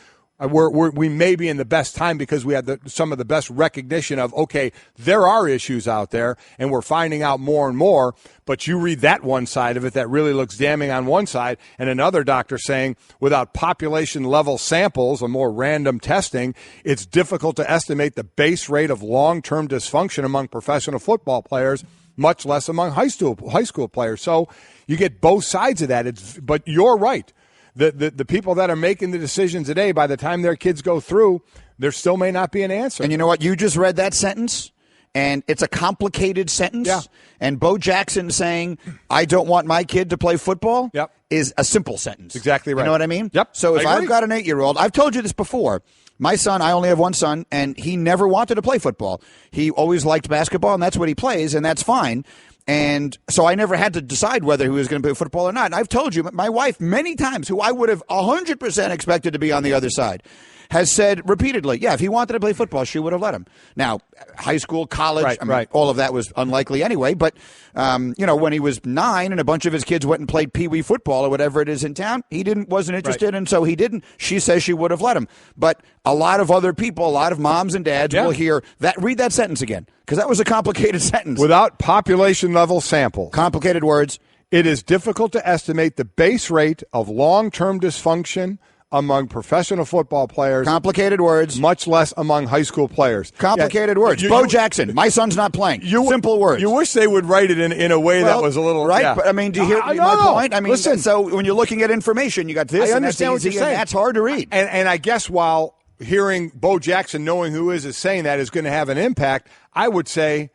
we may be in the best time because we have some of the best recognition of, okay, there are issues out there, and we're finding out more and more. But you read that one side of it that really looks damning on one side, and another doctor saying without population-level samples or more random testing, it's difficult to estimate the base rate of long-term dysfunction among professional football players, much less among high school players. So you get both sides of that. But you're right. The people that are making the decisions today, by the time their kids go through, there still may not be an answer. And you know what? You just read that sentence, and it's a complicated sentence. Yeah. And Bo Jackson saying, I don't want my kid to play football, Yep. is a simple sentence. Exactly right. You know what I mean? Yep. So if I agree. I've got an 8-year-old, I've told you this before. My son, I only have one son, and he never wanted to play football. He always liked basketball, and that's what he plays, and that's fine. And so I never had to decide whether he was going to play football or not. And I've told you, my wife many times, who I would have 100% expected to be on the other side, has said repeatedly, yeah, if he wanted to play football, she would have let him. Now, high school, college, Right. all of that was unlikely anyway. But, when he was 9 and a bunch of his kids went and played peewee football or whatever it is in town, he wasn't interested, and so he didn't. She says she would have let him. But a lot of other people, a lot of moms and dads will hear that. Read that sentence again, because that was a complicated sentence. Without population-level samples, Complicated words. it is difficult to estimate the base rate of long-term dysfunction among professional football players, Complicated words. much less among high school players. Complicated Yeah, words. Bo Jackson, my son's not playing. Simple words. You wish they would write it in a way that was a little right. yeah. But I mean, do you hear my No. point? I mean, Listen, so when you're looking at information, you got this, I and that's understand what easy, you're saying. and that's hard to read. And I guess while hearing Bo Jackson, knowing who is saying that is going to have an impact, I would say,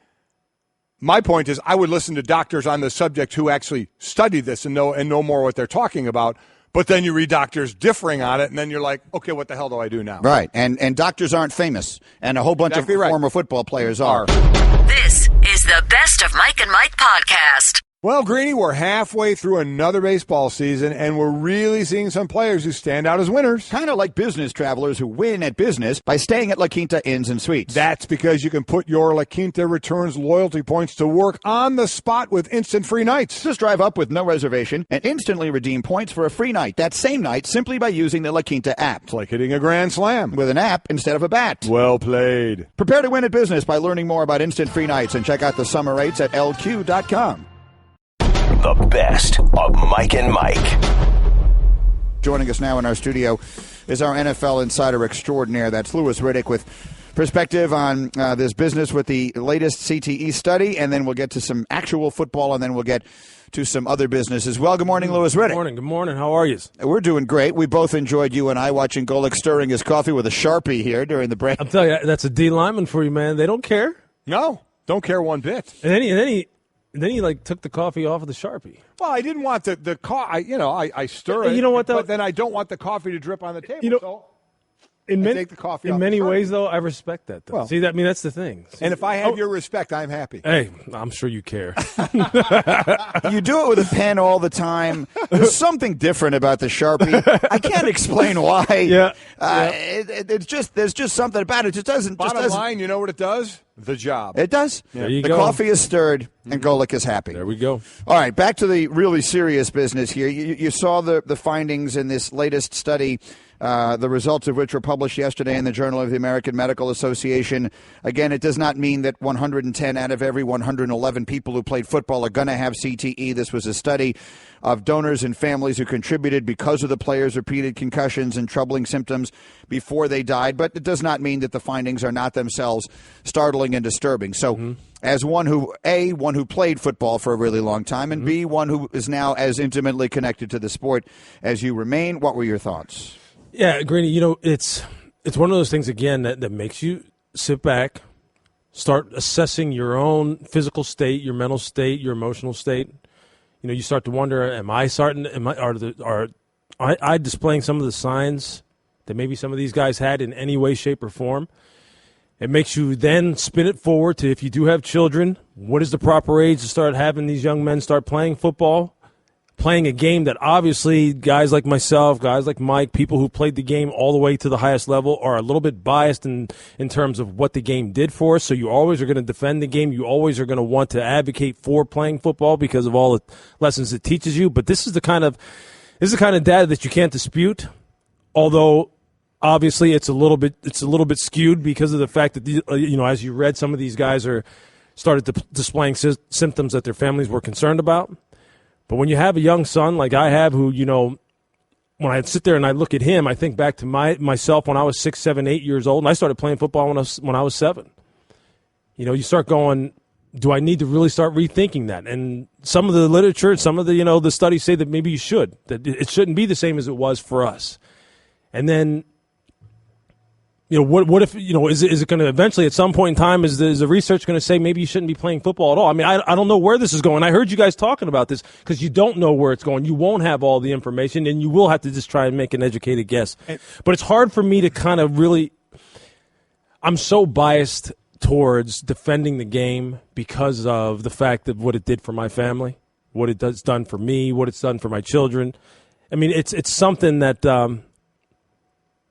my point is, I would listen to doctors on the subject who actually study this and know more what they're talking about. But then you read doctors differing on it, and then you're like, okay, what the hell do I do now? Right, and doctors aren't famous, and a whole bunch Exactly of right. former football players are. This is the Best of Mike and Mike podcast. Well, Greeny, we're halfway through another baseball season, and we're really seeing some players who stand out as winners. Kind of like business travelers who win at business by staying at La Quinta Inns and Suites. That's because you can put your La Quinta Returns loyalty points to work on the spot with instant free nights. Just drive up with no reservation and instantly redeem points for a free night that same night simply by using the La Quinta app. It's like hitting a grand slam. With an app instead of a bat. Well played. Prepare to win at business by learning more about instant free nights and check out the summer rates at lq.com. The best of Mike and Mike. Joining us now in our studio is our NFL insider extraordinaire. That's Louis Riddick with perspective on this business with the latest CTE study, and then we'll get to some actual football, and then we'll get to some other business as well. Good morning, Louis Riddick. Good morning. How are you? We're doing great. We both enjoyed you and I watching Golick stirring his coffee with a Sharpie here during the break. I'm telling you, that's a D lineman for you, man. They don't care. No, don't care one bit. And then he like took the coffee off of the Sharpie. Well, I didn't want the coffee. I stir it. You know what, though? But then I don't want the coffee to drip on the table. You know- so In take the coffee off many the Sharpie. ways, though, I respect that. Though. Well- See, that's the thing. See, and if I have your respect, I'm happy. hey, I'm sure you care. You do it with a pen all the time. There's something different about the Sharpie. I can't explain why. Yeah. It's just there's just something about it. It just doesn't. Bottom line, you know what it does? The job. It does. There you the go. coffee is stirred, and Golick is happy. There we go. All right, back to the really serious business here. You saw the findings in this latest study, the results of which were published yesterday in the Journal of the American Medical Association. Again, it does not mean that 110 out of every 111 people who played football are going to have CTE. This was a study of donors and families who contributed because of the players' repeated concussions and troubling symptoms before they died. But it does not mean that the findings are not themselves startling and disturbing. So as one who played football for a really long time, and B, one who is now as intimately connected to the sport as you remain, what were your thoughts? Yeah, Greeny, it's one of those things, again, that makes you sit back, start assessing your own physical state, your mental state, your emotional state. You start to wonder, are I displaying some of the signs that maybe some of these guys had in any way, shape, or form? It makes you then spin it forward to if you do have children, what is the proper age to start having these young men start playing football? Playing a game that obviously guys like myself, guys like Mike, people who played the game all the way to the highest level are a little bit biased in terms of what the game did for us. So you always are going to defend the game. You always are going to want to advocate for playing football because of all the lessons it teaches you. But this is the kind of data that you can't dispute, although obviously it's a little bit skewed because of the fact that as you read, some of these guys started displaying symptoms that their families were concerned about. But when you have a young son like I have who, when I sit there and I look at him, I think back to myself when I was 6, 7, 8 years old, and I started playing football when I was 7. You start going, do I need to really start rethinking that? And some of the literature, some of the studies say that maybe you should, that it shouldn't be the same as it was for us. And then, what if, is it going to eventually at some point in time, is the research going to say maybe you shouldn't be playing football at all? I mean, I don't know where this is going. I heard you guys talking about this because you don't know where it's going. You won't have all the information, and you will have to just try and make an educated guess. But it's hard for me to kind of really – I'm so biased towards defending the game because of the fact that what it did for my family, what it's done for me, what it's done for my children. I mean, it's something that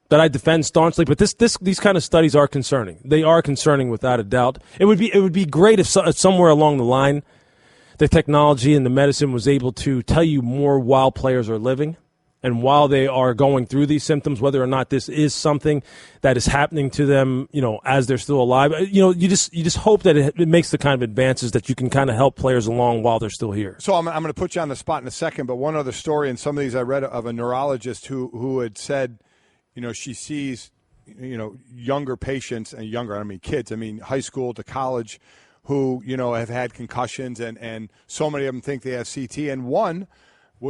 that I defend staunchly, but these kind of studies are concerning. They are concerning without a doubt. It would be great if somewhere along the line the technology and the medicine was able to tell you more while players are living and while they are going through these symptoms, whether or not this is something that is happening to them, as they're still alive. You just hope that it makes the kind of advances that you can kind of help players along while they're still here. So I'm going to put you on the spot in a second, but one other story, and some of these I read of a neurologist who had said, she sees, younger patients, and younger, I don't mean kids, I mean high school to college, who, have had concussions, and so many of them think they have CTE. And one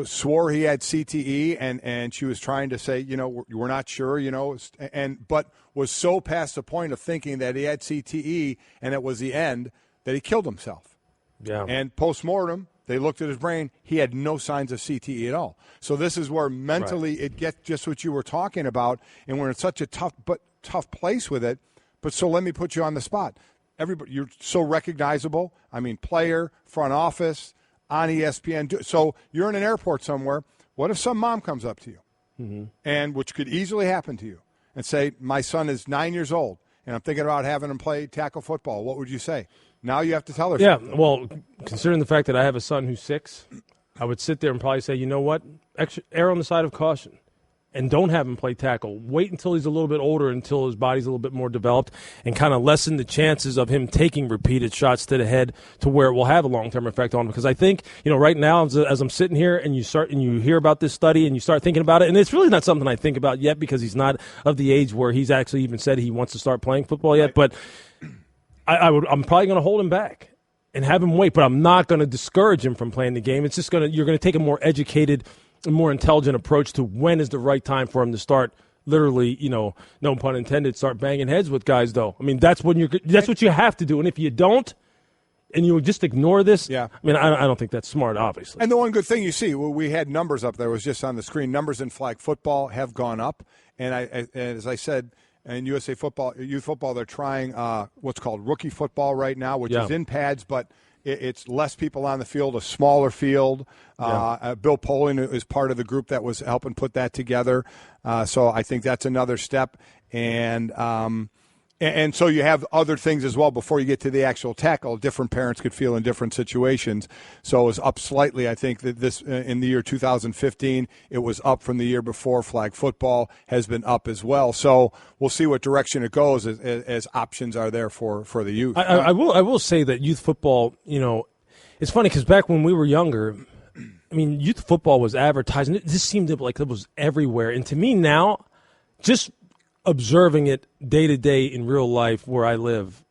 swore he had CTE, and she was trying to say, we're not sure, but was so past the point of thinking that he had CTE and it was the end that he killed himself. Yeah. And post-mortem, they looked at his brain. He had no signs of CTE at all. So this is where mentally It gets just what you were talking about, and we're in such a tough place with it. But so let me put you on the spot. Everybody, you're so recognizable. I mean, player, front office, on ESPN. So you're in an airport somewhere. What if some mom comes up to you, and which could easily happen to you, and say, my son is 9 years old, and I'm thinking about having him play tackle football. What would you say? Now you have to tell her. Yeah, well, considering the fact that I have a son who's 6, I would sit there and probably say, you know what, err on the side of caution, and don't have him play tackle. Wait until he's a little bit older, until his body's a little bit more developed, and kind of lessen the chances of him taking repeated shots to the head to where it will have a long-term effect on him. Because I think, right now, as I'm sitting here and you hear about this study and you start thinking about it, and it's really not something I think about yet because he's not of the age where he's actually even said he wants to start playing football yet, but I'm probably going to hold him back and have him wait, but I'm not going to discourage him from playing the game. It's just you're going to take a more educated, a more intelligent approach to when is the right time for him to start. Literally, no pun intended, start banging heads with guys. Though, I mean, that's what you have to do. And if you don't, and you just ignore this, I mean, I don't think that's smart, obviously. And the one good thing you see, we had numbers up there. It was just on the screen. Numbers in flag football have gone up, and as I said. In USA football, youth football, they're trying what's called rookie football right now, which is in pads, but it's less people on the field, a smaller field. Bill Poling is part of the group that was helping put that together. So I think that's another step. And so you have other things as well before you get to the actual tackle. Different parents could feel in different situations. So it was up slightly. I think that this in the year 2015, it was up from the year before. Flag football has been up as well. So we'll see what direction it goes as options are there for the youth. I will say that youth football, it's funny because back when we were younger, I mean, youth football was advertised, and it just seemed like it was everywhere. And to me now, just observing it day to day in real life where I live,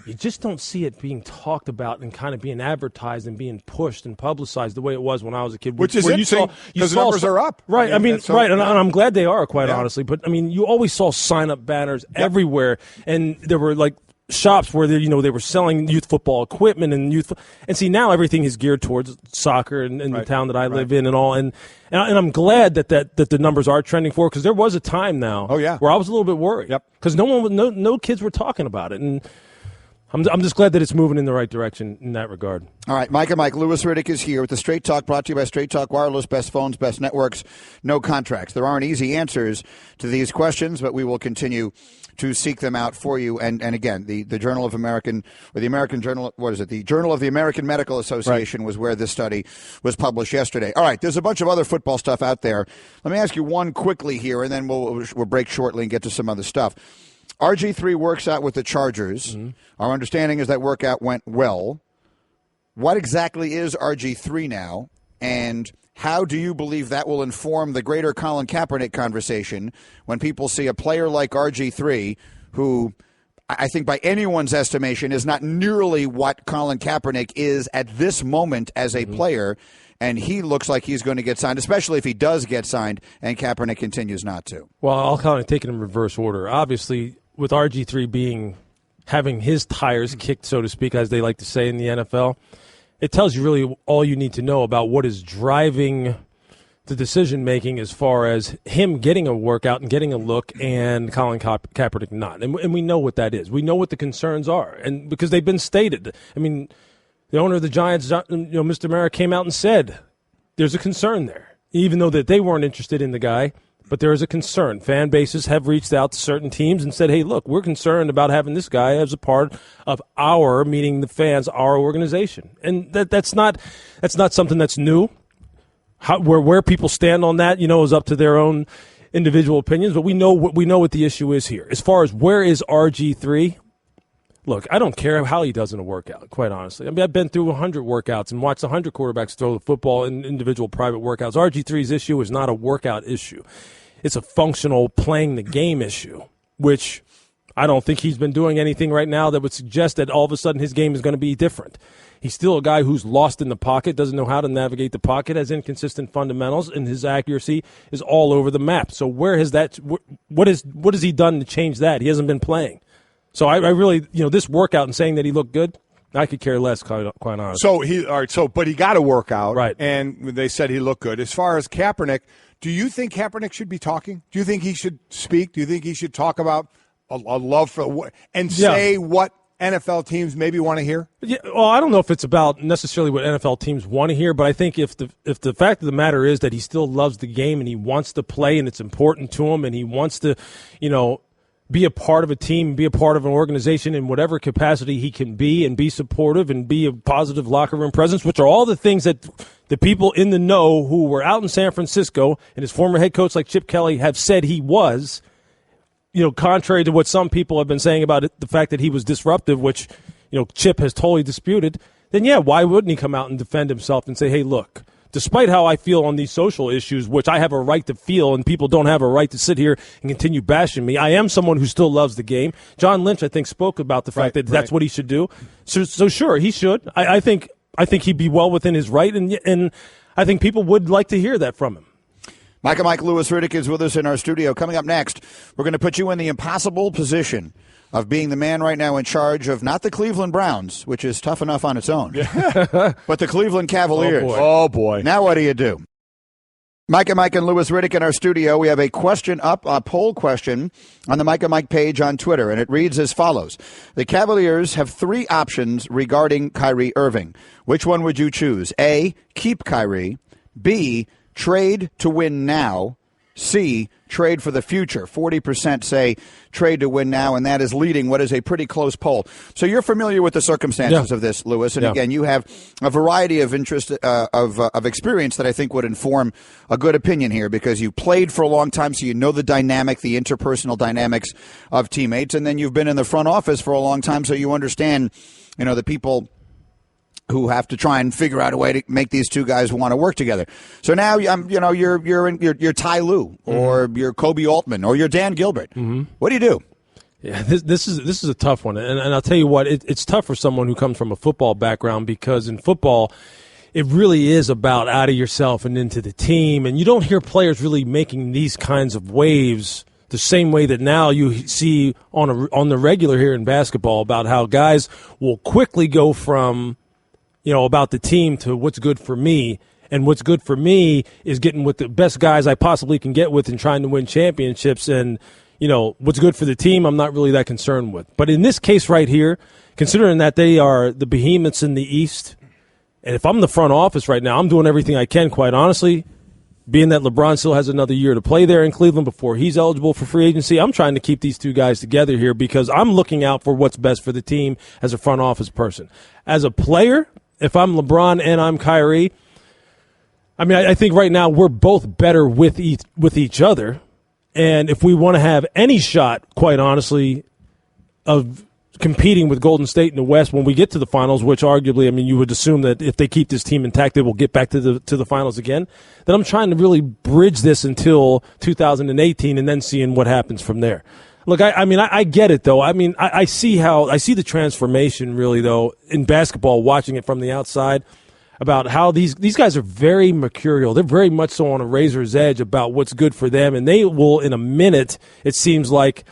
you just don't see it being talked about and kind of being advertised and being pushed and publicized the way it was when I was a kid. Which is interesting because the numbers are up. Right. I mean, right. And I'm glad they are, quite honestly. But, I mean, you always saw sign-up banners everywhere. And there were, like, shops where they were selling youth football equipment and see now everything is geared towards soccer and the town that I live in and all and I'm glad that the numbers are trending forward because there was a time now where I was a little bit worried because no kids were talking about it and I'm just glad that it's moving in the right direction in that regard. All right, Mike and Mike, Louis Riddick is here with the Straight Talk, brought to you by Straight Talk Wireless, best phones, best networks, no contracts. There aren't easy answers to these questions, but we will continue to seek them out for you. And again, the Journal of American, or the American Journal, what is it? The Journal of the American Medical Association was where this study was published yesterday. All right, there's a bunch of other football stuff out there. Let me ask you one quickly here, and then we'll break shortly and get to some other stuff. RG3 works out with the Chargers. Mm-hmm. Our understanding is that workout went well. What exactly is RG3 now, and how do you believe that will inform the greater Colin Kaepernick conversation when people see a player like RG3 who I think by anyone's estimation is not nearly what Colin Kaepernick is at this moment as a player, and he looks like he's going to get signed, especially if he does get signed and Kaepernick continues not to? Well, I'll kind of take it in reverse order. Obviously, with RG3 having his tires kicked, so to speak, as they like to say in the NFL, it tells you really all you need to know about what is driving the decision-making as far as him getting a workout and getting a look and Colin Kaepernick not. And we know what that is. We know what the concerns are, and because they've been stated. I mean, the owner of the Giants, Mr. Mara, came out and said there's a concern there, even though that they weren't interested in the guy. But there is a concern. Fan bases have reached out to certain teams and said, hey, look, we're concerned about having this guy as a part of meaning the fans, our organization. And that's not something that's new. Where people stand on that, is up to their own individual opinions. But we know what the issue is here. As far as where is RG3, look, I don't care how he does in a workout, quite honestly. I mean, I've been through 100 workouts and watched 100 quarterbacks throw the football in individual private workouts. RG3's issue is not a workout issue. It's a functional playing the game issue, which I don't think he's been doing anything right now that would suggest that all of a sudden his game is going to be different. He's still a guy who's lost in the pocket, doesn't know how to navigate the pocket, has inconsistent fundamentals, and his accuracy is all over the map. So where has that? What has he done to change that? He hasn't been playing. So I really, this workout and saying that he looked good, I could care less, quite honestly. But he got a workout, right? And they said he looked good. As far as Kaepernick, do you think Kaepernick should be talking? Do you think he should speak? Do you think he should talk about a love for and say what NFL teams maybe want to hear? Yeah, well, I don't know if it's about necessarily what NFL teams want to hear, but I think if the fact of the matter is that he still loves the game and he wants to play and it's important to him and he wants to, be a part of a team, be a part of an organization in whatever capacity he can be and be supportive and be a positive locker room presence, which are all the things that the people in the know who were out in San Francisco and his former head coach like Chip Kelly have said he was, contrary to what some people have been saying about it, the fact that he was disruptive, which, Chip has totally disputed, then why wouldn't he come out and defend himself and say, hey, look, despite how I feel on these social issues, which I have a right to feel and people don't have a right to sit here and continue bashing me, I am someone who still loves the game. John Lynch, I think, spoke about the fact that that's what he should do. So sure, he should. I think he'd be well within his right, and I think people would like to hear that from him. Mike Louis Riddick is with us in our studio. Coming up next, we're going to put you in the impossible position of being the man right now in charge of not the Cleveland Browns, which is tough enough on its own, but the Cleveland Cavaliers. Oh, boy. Now what do you do? Mike and Louis Riddick in our studio. We have a question up, a poll question on the Mike and Mike page on Twitter, and it reads as follows. The Cavaliers have 3 options regarding Kyrie Irving. Which one would you choose? A, keep Kyrie. B, trade to win now. C, trade for the future. 40% say trade to win now, and that is leading what is a pretty close poll. So you're familiar with the circumstances of this, Louis, and again, you have a variety of interest of experience that I think would inform a good opinion here because you played for a long time, so you know the dynamic, the interpersonal dynamics of teammates, and then you've been in the front office for a long time, so you understand, the people who have to try and figure out a way to make these two guys want to work together. So now, you're Ty Lue or you're Kobe Altman or you're Dan Gilbert. Mm-hmm. What do you do? Yeah, this is a tough one, and I'll tell you what, it's tough for someone who comes from a football background because in football, it really is about out of yourself and into the team, and you don't hear players really making these kinds of waves the same way that now you see on the regular here in basketball about how guys will quickly go from, about the team to what's good for me. And what's good for me is getting with the best guys I possibly can get with and trying to win championships. And, what's good for the team, I'm not really that concerned with. But in this case right here, considering that they are the behemoths in the East, and if I'm the front office right now, I'm doing everything I can, quite honestly, being that LeBron still has another year to play there in Cleveland before he's eligible for free agency. I'm trying to keep these two guys together here because I'm looking out for what's best for the team as a front office person. As a player, if I'm LeBron and I'm Kyrie, I think right now we're both better with each other. And if we want to have any shot, quite honestly, of competing with Golden State in the West when we get to the finals, which arguably, you would assume that if they keep this team intact, they will get back to the finals again, then I'm trying to really bridge this until 2018 and then seeing what happens from there. Look, I get it, though. I see the transformation, really, though, in basketball, watching it from the outside, about how these guys are very mercurial. They're very much so on a razor's edge about what's good for them, and they will, in a minute, it seems like,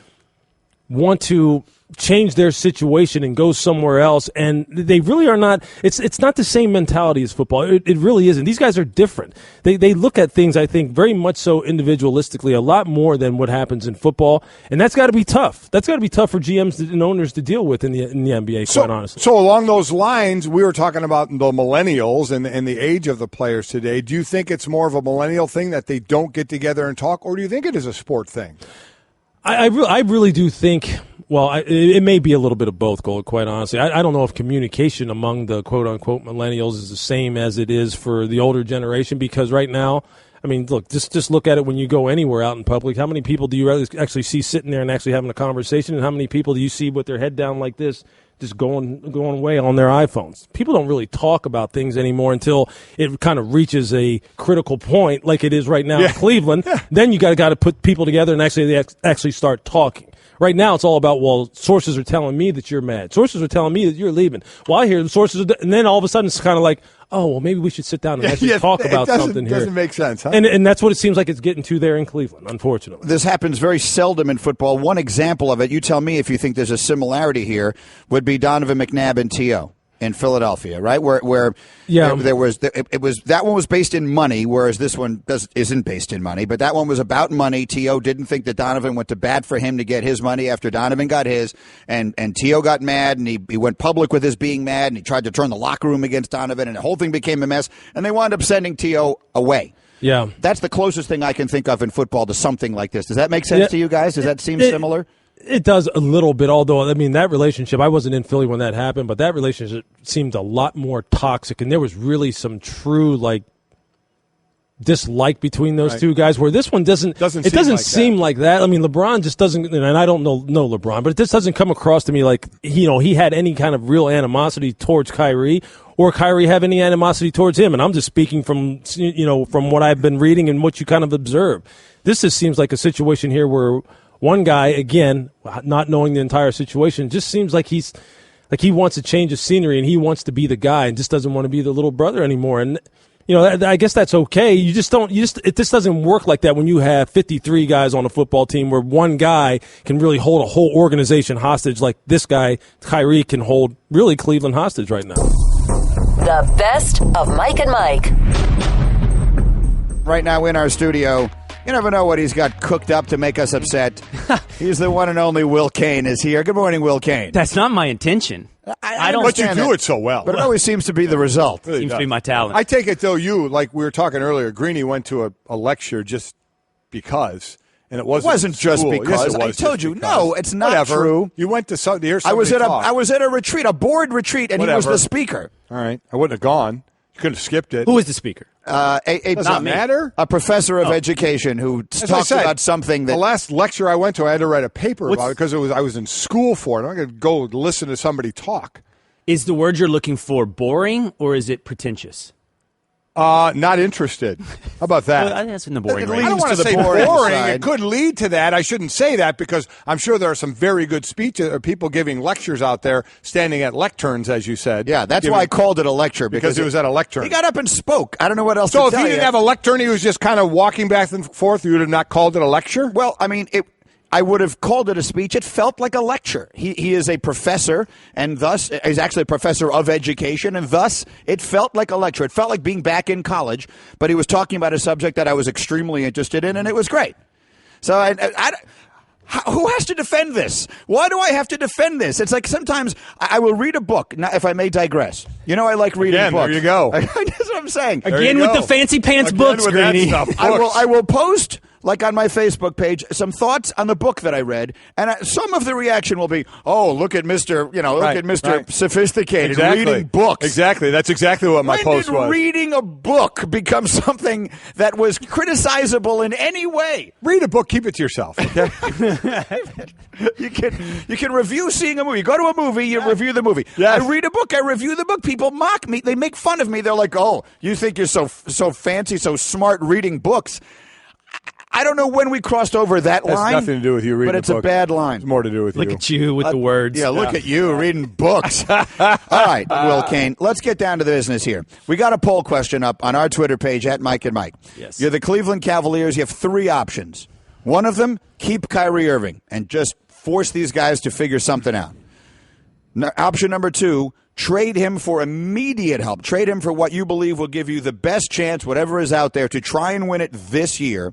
want to change their situation and go somewhere else, and they really are not. It's not the same mentality as football. It really isn't. These guys are different. They look at things, I think, very much so individualistically, a lot more than what happens in football, and that's got to be tough. That's got to be tough for GMs and owners to deal with in the NBA, quite honestly. So along those lines, we were talking about the millennials and the age of the players today. Do you think it's more of a millennial thing that they don't get together and talk, or do you think it is a sport thing? I really do think. Well, it may be a little bit of both, Gold, quite honestly. I don't know if communication among the quote-unquote millennials is the same as it is for the older generation, because right now, look, just look at it when you go anywhere out in public. How many people do you actually see sitting there and actually having a conversation, and how many people do you see with their head down like this, just going away on their iPhones? People don't really talk about things anymore until it kind of reaches a critical point like it is right now in Cleveland. Yeah. Then you got to put people together and actually start talking. Right now, it's all about, well, sources are telling me that you're mad. Sources are telling me that you're leaving. Well, I hear the sources, and then all of a sudden it's kind of like, oh, well, maybe we should sit down and actually talk about something here. It doesn't make sense, huh? And that's what it seems like it's getting to there in Cleveland, unfortunately. This happens very seldom in football. One example of it, you tell me if you think there's a similarity here, would be Donovan McNabb and T.O. in Philadelphia, right? Where there was that one was based in money, whereas this one isn't based in money. But that one was about money. T.O. didn't think that Donovan went to bat for him to get his money after Donovan got his, and T.O. got mad, and he went public with his being mad, and he tried to turn the locker room against Donovan, and the whole thing became a mess, and they wound up sending T.O. away. Yeah, that's the closest thing I can think of in football to something like this. Does that make sense to you guys? Does that seem similar? It does a little bit, although, that relationship, I wasn't in Philly when that happened, but that relationship seemed a lot more toxic, and there was really some true, dislike between those two guys, where this one doesn't seem like that. LeBron just doesn't, and I don't know LeBron, but it just doesn't come across to me like, he had any kind of real animosity towards Kyrie, or Kyrie have any animosity towards him, and I'm just speaking from what I've been reading and what you kind of observe. This just seems like a situation here where one guy, again, not knowing the entire situation, just seems like he wants a change of scenery and he wants to be the guy and just doesn't want to be the little brother anymore. And I guess that's okay. It just doesn't work like that when you have 53 guys on a football team where one guy can really hold a whole organization hostage like this guy, Kyrie, can hold really Cleveland hostage right now. The best of Mike and Mike. Right now in our studio, you never know what he's got cooked up to make us upset. He's the one and only Will Kane is here. Good morning, Will Kane. That's not my intention. I don't. But you do it so well. But it always seems to be the result. Seems to be my talent. I take it, though, like we were talking earlier, Greeny went to a lecture just because. And it wasn't just because. Yes, it was I told you, no, it's not Whatever. true. You went to hear somebody I was at a retreat, a board retreat, and Whatever. he was the speaker. All right. I wouldn't have gone. You could have skipped it. Who was the speaker? Does it matter? A professor of education who talked about something that... The last lecture I went to, I had to write a paper about it because I was in school for it. I'm going to go listen to somebody talk. Is the word you're looking for boring, or is it pretentious? Not interested. How about that? Well, that's in the boring I range. don't want to say boring. It could lead to that. I shouldn't say that because I'm sure there are some very good people giving lectures out there, standing at lecterns, as you said. Yeah, that's why I called it a lecture. Because it was at a lectern. He got up and spoke. I don't know what else to tell you. So So if he didn't have a lectern, he was just kind of walking back and forth, you would have not called it a lecture? Well, I would have called it a speech. It felt like a lecture. He is a professor, and thus is actually a professor of education, and thus it felt like a lecture. It felt like being back in college, but he was talking about a subject that I was extremely interested in, and it was great. So who has to defend this? Why do I have to defend this? It's like sometimes I will read a book. Now, if I may digress, I like reading books. There you go. That's what I'm saying. Again with the fancy pants books, Greeny. I will post, like on my Facebook page, some thoughts on the book that I read, and some of the reaction will be, "Oh, look at Mr. Look at Mr. Sophisticated reading books." Exactly. That's exactly what my post was. When did reading a book become something that was criticizable in any way? Read a book. Keep it to yourself. Okay? You can review seeing a movie. You go to a movie, you review the movie. Yes. I read a book, I review the book. People mock me. They make fun of me. They're like, "Oh, you think you're so fancy, so smart reading books." I don't know when we crossed over that line. It has nothing to do with you reading but it's a book. A bad line. It's more to do with Look at you with the words. Yeah, look at you reading books. All right, Will Kane, let's get down to the business here. We got a poll question up on our Twitter page at Mike and Mike. Yes. You're the Cleveland Cavaliers. You have 3 options. One of them, keep Kyrie Irving and just force these guys to figure something out. Option number 2, trade him for immediate help. Trade him for what you believe will give you the best chance, whatever is out there, to try and win it this year.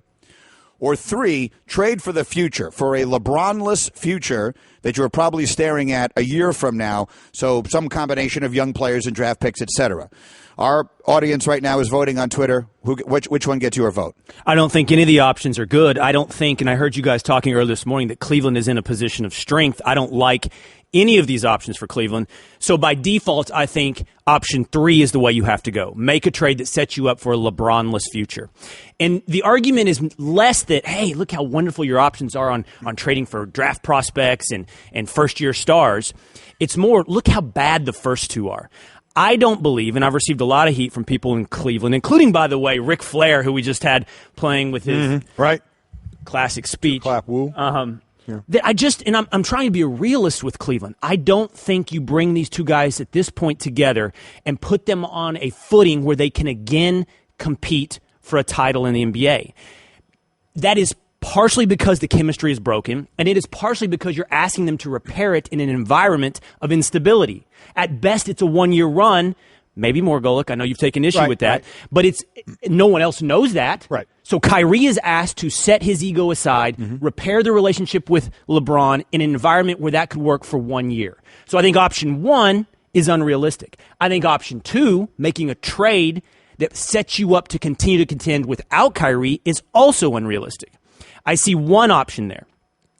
Or 3, trade for the future, for a LeBron-less future that you're probably staring at a year from now. So some combination of young players and draft picks, etc. Our audience right now is voting on Twitter. Which one gets your vote? I don't think any of the options are good. I don't think, and I heard you guys talking earlier this morning, that Cleveland is in a position of strength. I don't like any of these options for Cleveland. So by default, I think option 3 is the way you have to go. Make a trade that sets you up for a LeBron-less future. And the argument is less that, hey, look how wonderful your options are on trading for draft prospects and first-year stars. It's more, look how bad the first 2 are. I don't believe, and I've received a lot of heat from people in Cleveland, including, by the way, Ric Flair, who we just had playing with his classic speech. Clap, woo. That I'm trying to be a realist with Cleveland. I don't think you bring these 2 guys at this point together and put them on a footing where they can again compete for a title in the NBA. That is partially because the chemistry is broken, and it is partially because you're asking them to repair it in an environment of instability. At best, it's a 1-year run. Maybe more, Golick. I know you've taken issue with that, but no one else knows that. Right. So Kyrie is asked to set his ego aside, repair the relationship with LeBron in an environment where that could work for 1 year. So I think option 1 is unrealistic. I think option 2, making a trade that sets you up to continue to contend without Kyrie, is also unrealistic. I see one option there.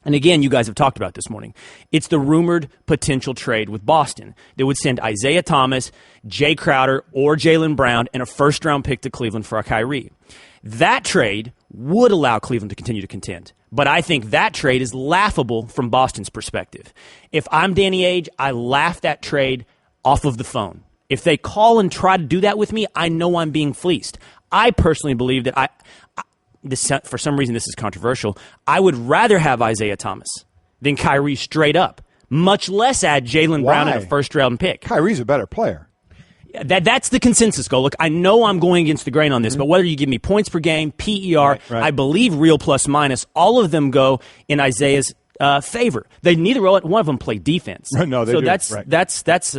And again, you guys have talked about this morning. It's the rumored potential trade with Boston that would send Isaiah Thomas, Jay Crowder, or Jaylen Brown and a first-round pick to Cleveland for a Kyrie. That trade would allow Cleveland to continue to contend. But I think that trade is laughable from Boston's perspective. If I'm Danny Ainge, I laugh that trade off of the phone. If they call and try to do that with me, I know I'm being fleeced. I personally believe that for some reason this is controversial, I would rather have Isaiah Thomas than Kyrie straight up, much less add Jaylen Brown and a first-round pick. Kyrie's a better player. That's the consensus goal. Look, I know I'm going against the grain on this, but whether you give me points per game, PER, I believe real plus minus, all of them go in Isaiah's favor. Neither one of them play defense. No, they so do. That's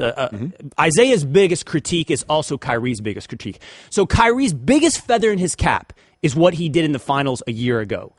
Isaiah's biggest critique is also Kyrie's biggest critique. So Kyrie's biggest feather in his cap is what he did in the finals a year ago.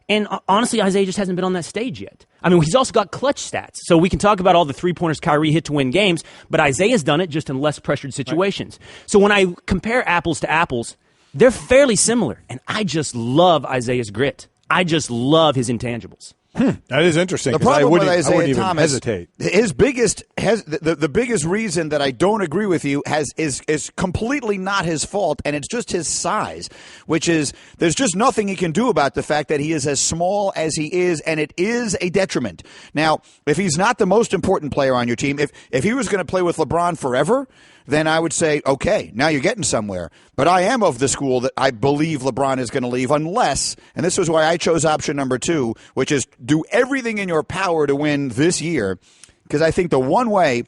And honestly, Isaiah just hasn't been on that stage yet. I mean, he's also got clutch stats. So we can talk about all the three-pointers Kyrie hit to win games, but Isaiah's done it just in less pressured situations. Right. So when I compare apples to apples, they're fairly similar. And I just love Isaiah's grit. I just love his intangibles. That is interesting. The problem with Isaiah Thomas, hesitate. His biggest the biggest reason that I don't agree with you is completely not his fault, and it's just his size, which is there's just nothing he can do about the fact that he is as small as he is, and it is a detriment. Now, if he's not the most important player on your team, if he was going to play with LeBron forever, then I would say, okay, now you're getting somewhere. But I am of the school that I believe LeBron is going to leave unless, and this is why I chose option number 2, which is do everything in your power to win this year, because I think the one way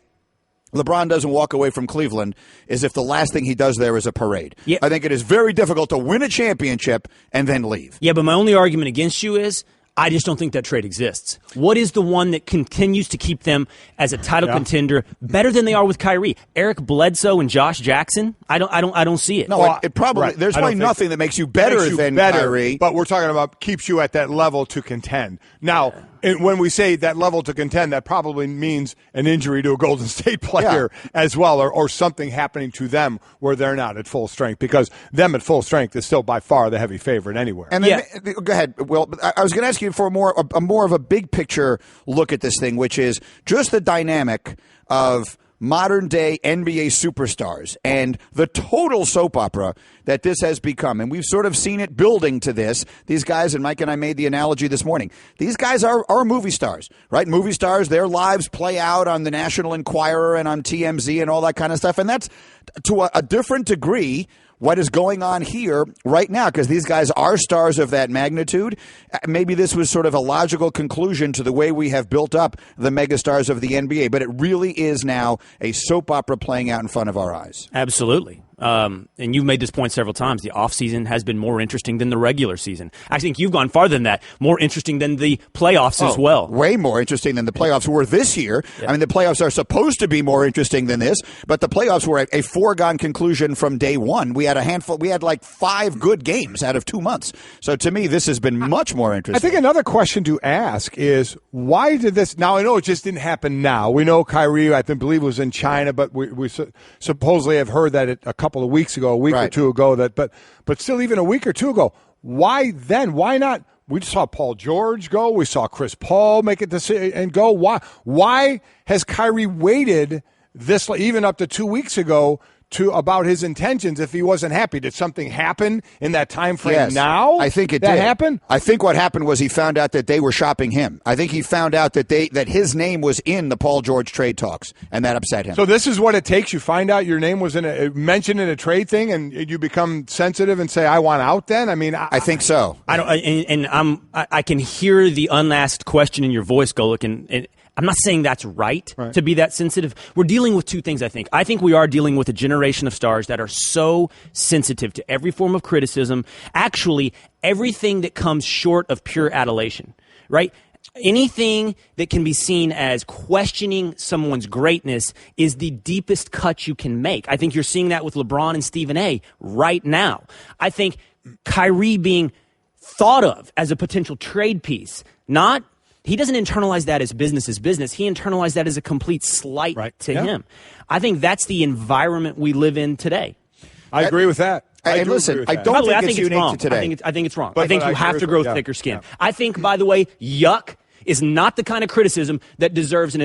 LeBron doesn't walk away from Cleveland is if the last thing he does there is a parade. Yep. I think it is very difficult to win a championship and then leave. Yeah, but my only argument against you is I just don't think that trade exists. What is the one that continues to keep them as a title contender better than they are with Kyrie? Eric Bledsoe and Josh Jackson? I don't see it. No, it probably there's probably nothing that makes you better than Kyrie. But we're talking about keeps you at that level to contend. Now, when we say that level to contend, that probably means an injury to a Golden State player as well, or something happening to them where they're not at full strength, because them at full strength is still by far the heavy favorite anywhere. And then, go ahead, Will. I was going to ask you for more of a big picture look at this thing, which is just the dynamic of modern day NBA superstars and the total soap opera that this has become. And we've sort of seen it building to this. These guys, and Mike and I made the analogy this morning, these guys are movie stars, right? Movie stars, their lives play out on the National Enquirer and on TMZ and all that kind of stuff. And that's to a different degree what is going on here right now, because these guys are stars of that magnitude. Maybe this was sort of a logical conclusion to the way we have built up the megastars of the NBA, but it really is now a soap opera playing out in front of our eyes. Absolutely. And you've made this point several times. The offseason has been more interesting than the regular season. I think you've gone farther than that. More interesting than the playoffs as well. Way more interesting than the playoffs were this year. Yeah. I mean, the playoffs are supposed to be more interesting than this, but the playoffs were a foregone conclusion from day one. We had like 5 good games out of 2 months. So to me, this has been much more interesting. I think another question to ask is, why did this? Now, I know it just didn't happen now. We know Kyrie, I believe, was in China, but we supposedly have heard that a couple of weeks ago, a week or two ago, but still even a week or two ago. Why then? Why not? We saw Paul George go. We saw Chris Paul make it and go. Why has Kyrie waited this, even up to 2 weeks ago, about his intentions if he wasn't happy? Did something happen in that time frame now? I think it did. Happen? I think what happened was he found out that they were shopping him. I think he found out that his name was in the Paul George trade talks, and that upset him. So this is what it takes. You find out your name was mentioned in a trade thing, and you become sensitive and say, "I want out." Then I think so. I can hear the unasked question in your voice, Golick, and I'm not saying that's right to be that sensitive. We're dealing with two things, I think. I think we are dealing with a generation of stars that are so sensitive to every form of criticism, actually everything that comes short of pure adulation, right? Anything that can be seen as questioning someone's greatness is the deepest cut you can make. I think you're seeing that with LeBron and Stephen A. right now. I think Kyrie being thought of as a potential trade piece, he doesn't internalize that as business is business. He internalized that as a complete slight to him. I think that's the environment we live in today. I agree with that. And listen, I don't think it's unique to today. I think it's wrong. I think you have to grow thicker skin. Yeah. I think, by the way, yuck is not the kind of criticism that deserves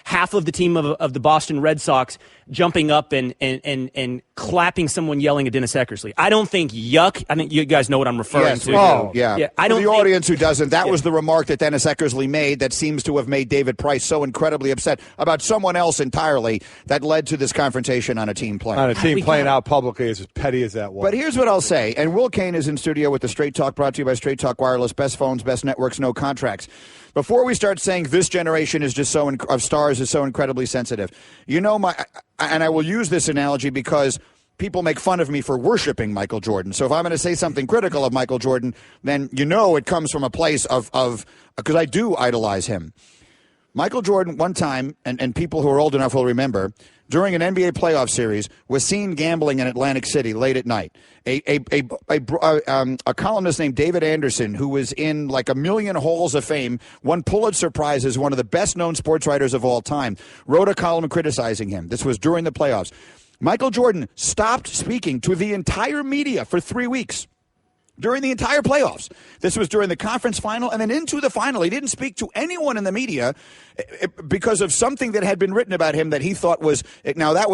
half of the team of the Boston Red Sox jumping up and clapping someone yelling at Dennis Eckersley. I don't think yuck. I think you guys know what I'm referring to. Oh, yeah. I don't. For the audience who doesn't, that was the remark that Dennis Eckersley made that seems to have made David Price so incredibly upset about someone else entirely that led to this confrontation on a team playing. On a team playing out publicly, as petty as that was. But here's what I'll say, and Will Kane is in studio with the Straight Talk, brought to you by Straight Talk Wireless, best phones, best networks, no contracts. Before we start saying this generation is just of stars is so incredibly sensitive, and I will use this analogy because people make fun of me for worshiping Michael Jordan. So if I'm going to say something critical of Michael Jordan, then it comes from a place of because I do idolize him. Michael Jordan, one time, and people who are old enough will remember, during an NBA playoff series, was seen gambling in Atlantic City late at night. A columnist named David Anderson, who was in like a million halls of fame, won Pulitzer Prizes, one of the best-known sports writers of all time, wrote a column criticizing him. This was during the playoffs. Michael Jordan stopped speaking to the entire media for 3 weeks. During the entire playoffs. This was during the conference final and then into the final. He didn't speak to anyone in the media because of something that had been written about him that he thought was, now that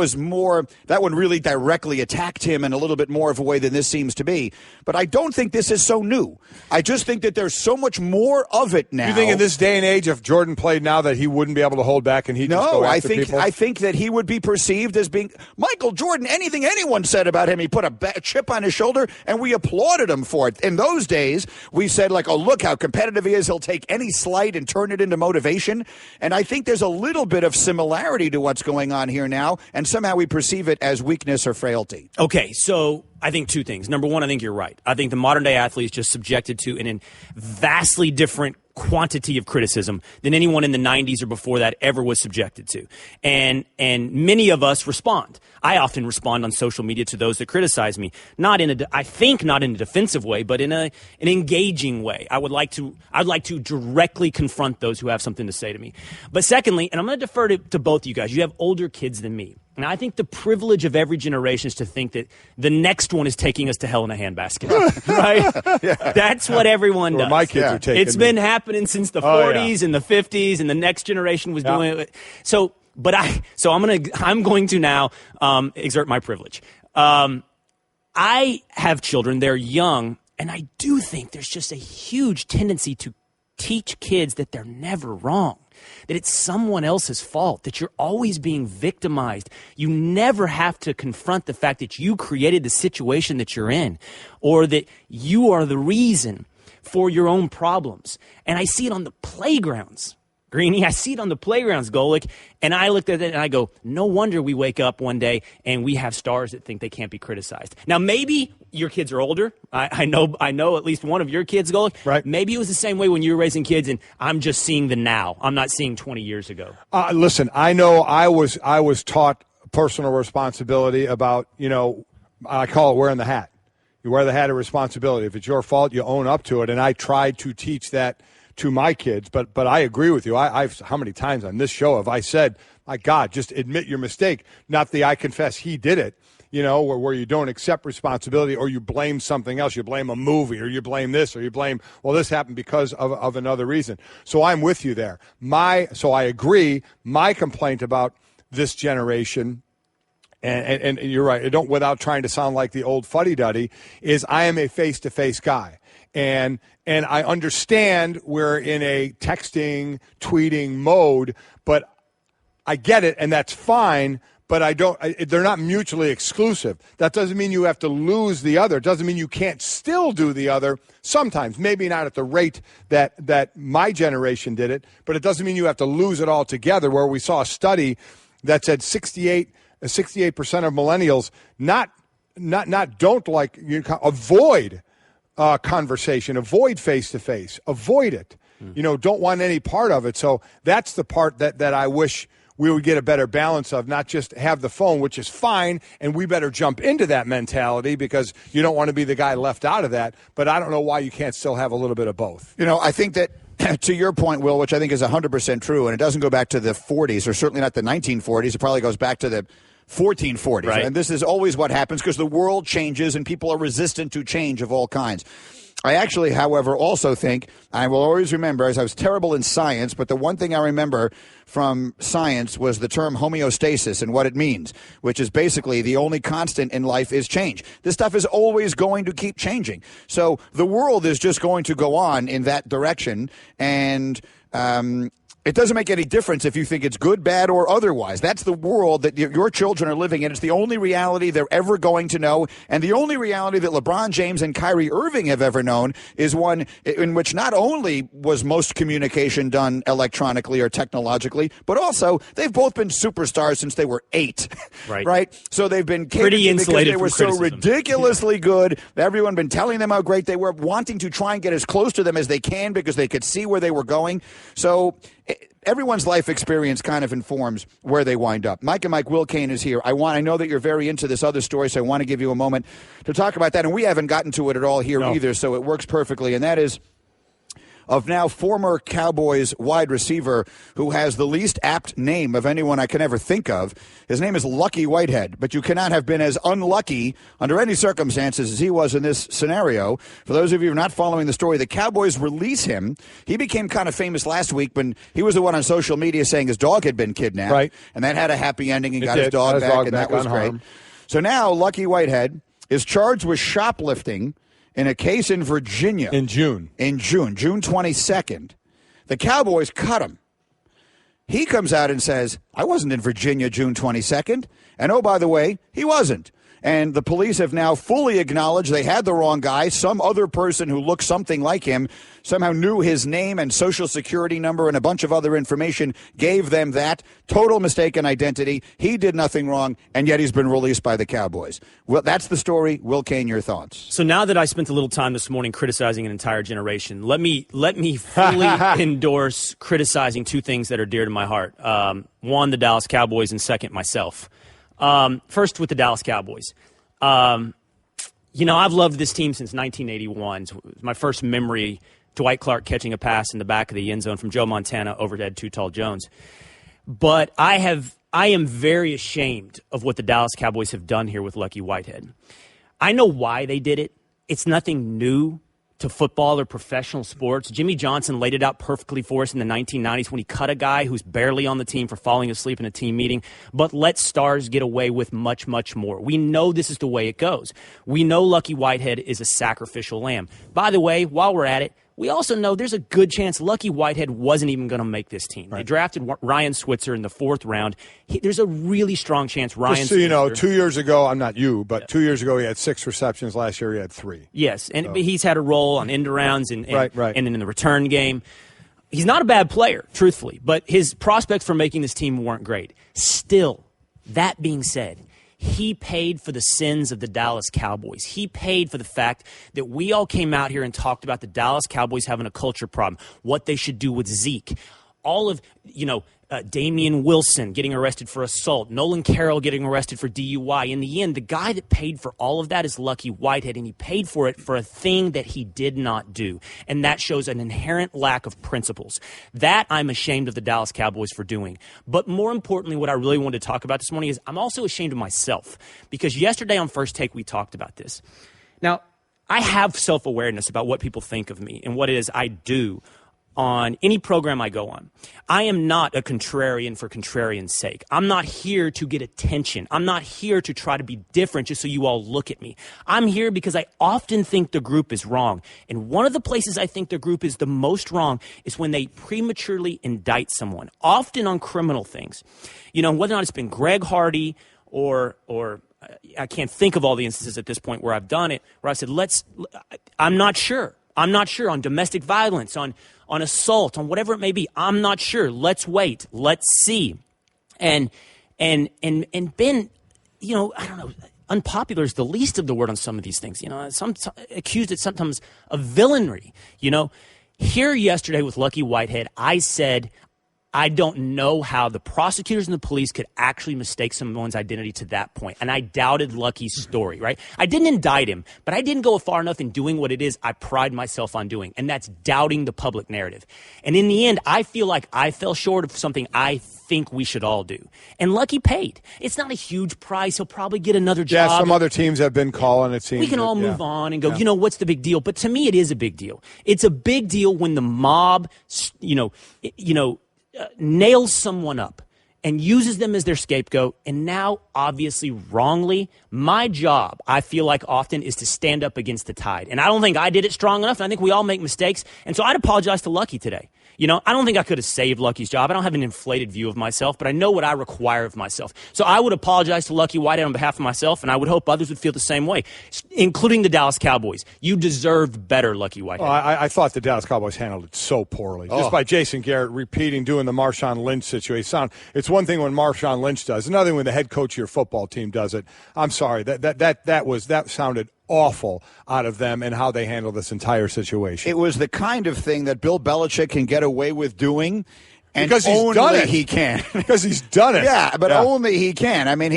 one really directly attacked him in a little bit more of a way than this seems to be. But I don't think this is so new. I just think that there's so much more of it now. You think in this day and age, if Jordan played now, that he wouldn't be able to hold back and he'd just go after people? I think that he would be perceived as being Michael Jordan. Anything anyone said about him, he put a chip on his shoulder and we applauded him for it. In those days, we said, like, oh, look how competitive he is. He'll take any slight and turn it into motivation. And I think there's a little bit of similarity to what's going on here now, and somehow we perceive it as weakness or frailty. Okay, so I think two things. Number one, I think you're right. I think the modern-day athlete is just subjected to an vastly different quantity of criticism than anyone in the 90s or before that ever was subjected to. And many of us respond. I often respond on social media to those that criticize me, not in a defensive way, but in an engaging way. I'd like to directly confront those who have something to say to me. But secondly, and I'm going to defer to both of you guys, you have older kids than me. And I think the privilege of every generation is to think that the next one is taking us to hell in a handbasket, right? Yeah. That's what everyone does. My kids are taking. It's been happening since the 40s and the 50s, and the next generation was doing it. So I'm going to now exert my privilege. I have children; they're young, and I do think there's just a huge tendency to teach kids that they're never wrong, that it's someone else's fault, that you're always being victimized. You never have to confront the fact that you created the situation that you're in, or that you are the reason for your own problems. And I see it on the playgrounds. Greeny, I see it on the playgrounds, Golic, and I looked at it and I go, no wonder we wake up one day and we have stars that think they can't be criticized. Now, maybe your kids are older. I know at least one of your kids, Golic. Right. Maybe it was the same way when you were raising kids, and I'm just seeing the now. I'm not seeing 20 years ago. Listen, I know I was taught personal responsibility about, I call it wearing the hat. You wear the hat of responsibility. If it's your fault, you own up to it, and I tried to teach that to my kids, but I agree with you. I've how many times on this show have I said, my God, just admit your mistake, not the I confess he did it, where you don't accept responsibility or you blame something else. You blame a movie or you blame this or you blame, well, this happened because of another reason. So I'm with you there. So I agree. My complaint about this generation, and you're right, without trying to sound like the old fuddy-duddy, is I am a face-to-face guy. And I understand we're in a texting, tweeting mode, but I get it, and that's fine, but they're not mutually exclusive. That doesn't mean you have to lose the other. It doesn't mean you can't still do the other sometimes, maybe not at the rate that my generation did it, but it doesn't mean you have to lose it altogether, where we saw a study that said 68% of millennials avoid conversation, avoid face-to-face, avoid it, don't want any part of it. So that's the part that I wish we would get a better balance of, not just have the phone, which is fine, and we better jump into that mentality because you don't want to be the guy left out of that. But I don't know why you can't still have a little bit of both. I think that to your point, Will, which I think is 100% true, and it doesn't go back to the 40s or certainly not the 1940s. It probably goes back to the 1440s. Right. And this is always what happens because the world changes and people are resistant to change of all kinds. I actually, however, also think, I will always remember, as I was terrible in science, but the one thing I remember from science was the term homeostasis and what it means, which is basically the only constant in life is change. This stuff is always going to keep changing. So the world is just going to go on in that direction, and it doesn't make any difference if you think it's good, bad, or otherwise. That's the world that your children are living in. It's the only reality they're ever going to know. And the only reality that LeBron James and Kyrie Irving have ever known is one in which not only was most communication done electronically or technologically, but also they've both been superstars since they were 8. Right? So they've been pretty insulated because they were so ridiculously good. Everyone been telling them how great they were, wanting to try and get as close to them as they can because they could see where they were going. So everyone's life experience kind of informs where they wind up. Mike and Mike, Will Cain is here. I know that you're very into this other story, so I want to give you a moment to talk about that. And we haven't gotten to it at all here either, so it works perfectly. And that is of now former Cowboys wide receiver who has the least apt name of anyone I can ever think of. His name is Lucky Whitehead, but you cannot have been as unlucky under any circumstances as he was in this scenario. For those of you who are not following the story, the Cowboys release him. He became kind of famous last week when he was the one on social media saying his dog had been kidnapped. Right. And that had a happy ending and got his dog back, and that was great. So now Lucky Whitehead is charged with shoplifting in a case in Virginia. In June. June 22nd. The Cowboys cut him. He comes out and says, I wasn't in Virginia June 22nd. And oh, by the way, he wasn't. and the police have now fully acknowledged they had the wrong guy. Some other person who looked something like him somehow knew his name and social security number and a bunch of other information, gave them that. Total mistaken identity. He did nothing wrong, and yet he's been released by the Cowboys. Well, that's the story. Will Kane, your thoughts? So now that I spent a little time this morning criticizing an entire generation, let me fully endorse criticizing two things that are dear to my heart. One, the Dallas Cowboys, and second, myself. First, with the Dallas Cowboys. I've loved this team since 1981. It was my first memory, Dwight Clark catching a pass in the back of the end zone from Joe Montana over Ed Too Tall Jones. But I am very ashamed of what the Dallas Cowboys have done here with Lucky Whitehead. I know why they did it. It's nothing new to football or professional sports. Jimmy Johnson laid it out perfectly for us in the 1990s when he cut a guy who's barely on the team for falling asleep in a team meeting, but let stars get away with much, much more. We know this is the way it goes. We know Lucky Whitehead is a sacrificial lamb. By the way, while we're at it, we also know there's a good chance Lucky Whitehead wasn't even going to make this team. Right. They drafted Ryan Switzer in the 4th round. There's a really strong chance Ryan Just so you know, 2 years ago, I'm not you, but 2 years ago he had 6 receptions. Last year he had 3. Yes, and he's had a role on end arounds and right. in the return game. He's not a bad player, truthfully, but his prospects for making this team weren't great. Still, that being said, he paid for the sins of the Dallas Cowboys. He paid for the fact that we all came out here and talked about the Dallas Cowboys having a culture problem, what they should do with Zeke. All of, Damian Wilson getting arrested for assault, Nolan Carroll getting arrested for DUI. In the end, the guy that paid for all of that is Lucky Whitehead, and he paid for it for a thing that he did not do. And that shows an inherent lack of principles. That I'm ashamed of the Dallas Cowboys for doing. But more importantly, what I really wanted to talk about this morning is I'm also ashamed of myself, because yesterday on First Take we talked about this. Now, I have self-awareness about what people think of me and what it is I do on any program I go on. I am not a contrarian for contrarian's sake. I'm not here to get attention. I'm not here to try to be different just so you all look at me. I'm here because I often think the group is wrong. And one of the places I think the group is the most wrong is when they prematurely indict someone, often on criminal things. Whether or not it's been Greg Hardy or I can't think of all the instances at this point where I've done it, where I said, I'm not sure. I'm not sure on domestic violence, on assault, on whatever it may be. I'm not sure. Let's wait. Let's see. And been, I don't know, unpopular is the least of the word on some of these things. Some accused it sometimes of villainy. Here yesterday with Lucky Whitehead, I said, I don't know how the prosecutors and the police could actually mistake someone's identity to that point. And I doubted Lucky's story, right? I didn't indict him, but I didn't go far enough in doing what it is I pride myself on doing, and that's doubting the public narrative. And in the end, I feel like I fell short of something I think we should all do. And Lucky paid. It's not a huge price. He'll probably get another job. Yeah, some other teams have been calling, it seems. We can all move on and go, what's the big deal? But to me, it is a big deal. It's a big deal when the mob, nails someone up and uses them as their scapegoat, and now, obviously wrongly, my job, I feel like often, is to stand up against the tide. And I don't think I did it strong enough, and I think we all make mistakes, and so I'd apologize to Lucky today. I don't think I could have saved Lucky's job. I don't have an inflated view of myself, but I know what I require of myself. So I would apologize to Lucky Whitehead on behalf of myself, and I would hope others would feel the same way, including the Dallas Cowboys. You deserved better, Lucky Whitehead. I thought the Dallas Cowboys handled it so poorly. Just by Jason Garrett doing the Marshawn Lynch situation. It's one thing when Marshawn Lynch does, another thing when the head coach of your football team does it. I'm sorry, that sounded awful out of them and how they handle this entire situation. It was the kind of thing that Bill Belichick can get away with doing. And because he's done it. He can. Because he's done it. Yeah, but only he can. I mean,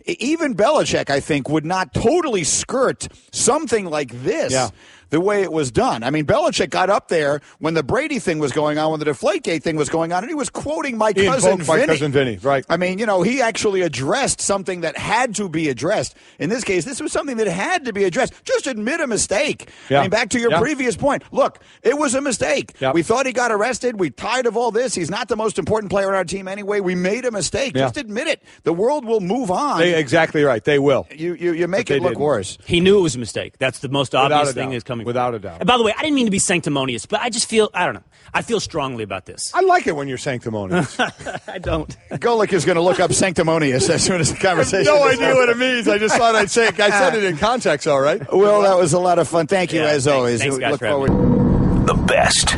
even Belichick, I think, would not totally skirt something like this. Yeah. The way it was done. I mean, Belichick got up there when the Brady thing was going on, when the Deflategate thing was going on, and he was quoting my cousin Vinny. Right. I mean, he actually addressed something that had to be addressed. In this case, this was something that had to be addressed. Just admit a mistake. Yeah. I mean, back to your previous point. Look, it was a mistake. Yeah. We thought he got arrested. We tired of all this. He's not the most important player on our team anyway. We made a mistake. Yeah. Just admit it. The world will move on. Exactly right. They will. You make it look worse. He knew it was a mistake. That's the most obvious thing that's coming coming Without from. a doubt. And by the way, I didn't mean to be sanctimonious, but I just feel, I don't know. I feel strongly about this. I like it when you're sanctimonious. I don't. Golick is going to look up sanctimonious as soon as the conversation. No is idea over. what it means. I just thought I'd say it. I said it in context, all right? Well, that was a lot of fun. Thank you, Yeah, as thanks. always. Thanks, We guys, look for having forward. The best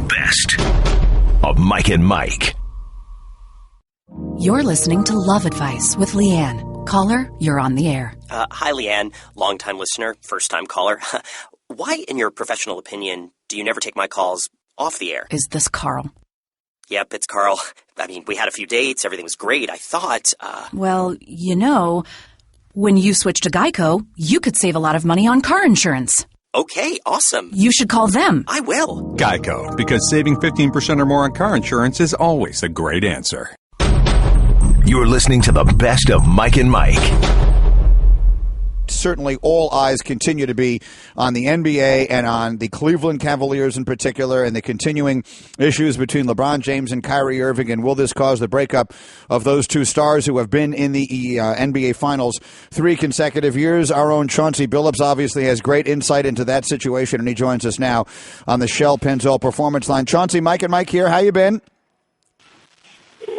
of Mike and Mike. You're listening to Love Advice with Leanne. Caller, you're on the air. Hi, Leanne. Long-time listener, first-time caller. Why, in your professional opinion, do you never take my calls off the air? Is this Carl? Yep, it's Carl. I mean, we had a few dates. Everything was great. I thought, Well, when you switch to Geico, you could save a lot of money on car insurance. okay, awesome. You should call them. I will. Geico, because saving 15% or more on car insurance is always a great answer. You're listening to the best of Mike and Mike. Certainly, all eyes continue to be on the NBA and on the Cleveland Cavaliers in particular, and the continuing issues between LeBron James and Kyrie Irving. And will this cause the breakup of those two stars who have been in the NBA Finals 3 consecutive years? Our own Chauncey Billups obviously has great insight into that situation, and he joins us now on the Shell Pennzoil Performance Line. Chauncey, Mike and Mike here. How you been?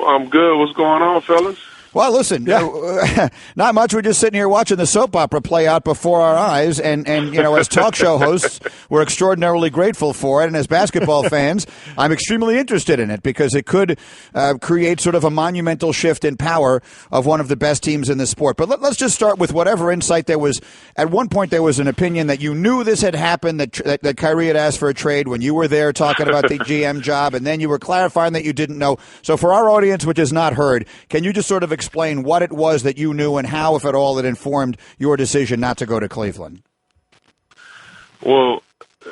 I'm good. What's going on, fellas? Well, listen, not much. We're just sitting here watching the soap opera play out before our eyes, and as talk show hosts, we're extraordinarily grateful for it. And as basketball fans, I'm extremely interested in it because it could create sort of a monumental shift in power of one of the best teams in the sport. But let's just start with whatever insight there was. At one point, there was an opinion that you knew this had happened, that Kyrie had asked for a trade when you were there talking about the GM job, and then you were clarifying that you didn't know. So for our audience, which has not heard, can you just sort of explain what it was that you knew and how, if at all, it informed your decision not to go to Cleveland? Well,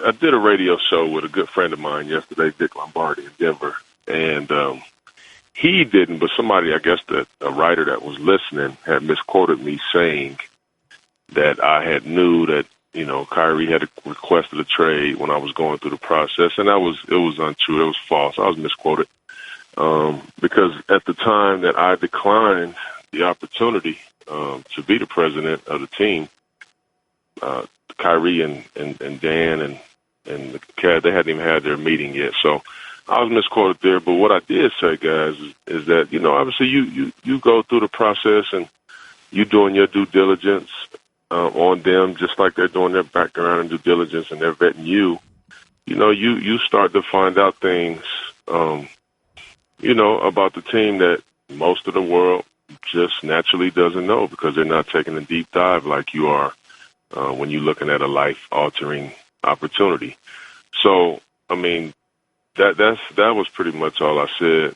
I did a radio show with a good friend of mine yesterday, Dick Lombardi in Denver, and he didn't, but somebody, I guess a writer that was listening had misquoted me saying that I had knew that, Kyrie had requested a trade when I was going through the process, and it was untrue. It was false. I was misquoted. Because at the time that I declined the opportunity to be the president of the team, Kyrie and Dan and the Cavs, they hadn't even had their meeting yet. So I was misquoted there. But what I did say, guys, is that, obviously you go through the process and you doing your due diligence on them, just like they're doing their background and due diligence, and they're vetting you. You start to find out things, about the team that most of the world just naturally doesn't know because they're not taking a deep dive like you are when you're looking at a life-altering opportunity. So, I mean, that was pretty much all I said.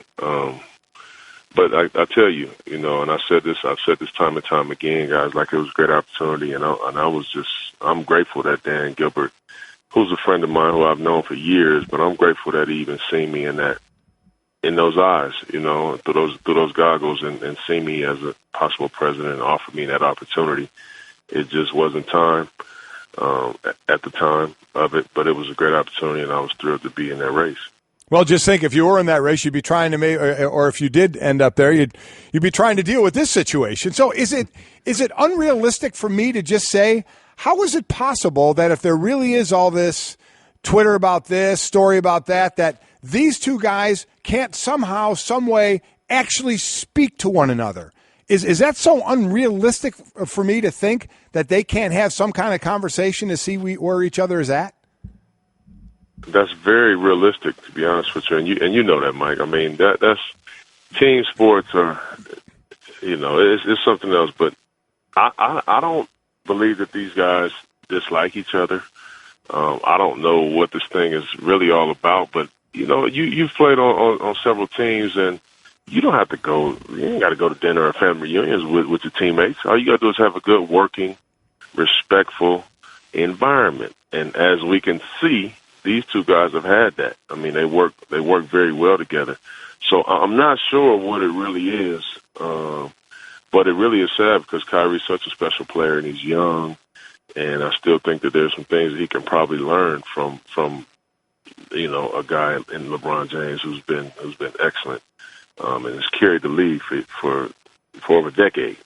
But I tell you, and I've said this time and time again, guys, like it was a great opportunity, and I'm grateful that Dan Gilbert, who's a friend of mine who I've known for years, but I'm grateful that he even seen me in those eyes, through those goggles, and see me as a possible president and offer me that opportunity. It just wasn't time at the time of it, but it was a great opportunity, and I was thrilled to be in that race. Well, just think, if you were in that race, you'd be trying to make, or if you did end up there, you'd be trying to deal with this situation. So is it unrealistic for me to just say, how is it possible that if there really is all this Twitter about this, story about that these two guys can't somehow, some way actually speak to one another? Is that so unrealistic for me to think that they can't have some kind of conversation to see where each other is at? That's very realistic, to be honest with you, and you know that, Mike. I mean, that's team sports are, it's something else. But I don't believe that these guys dislike each other. I don't know what this thing is really all about, but you've played on several teams, and you don't have to go. You ain't got to go to dinner or family reunions with your teammates. All you got to do is have a good, working, respectful environment. And as we can see, these two guys have had that. I mean, they work very well together. So I'm not sure what it really is, but it really is sad because Kyrie's such a special player and he's young, and I still think that there's some things that he can probably learn from a guy in LeBron James who's been excellent and has carried the league for over a decade.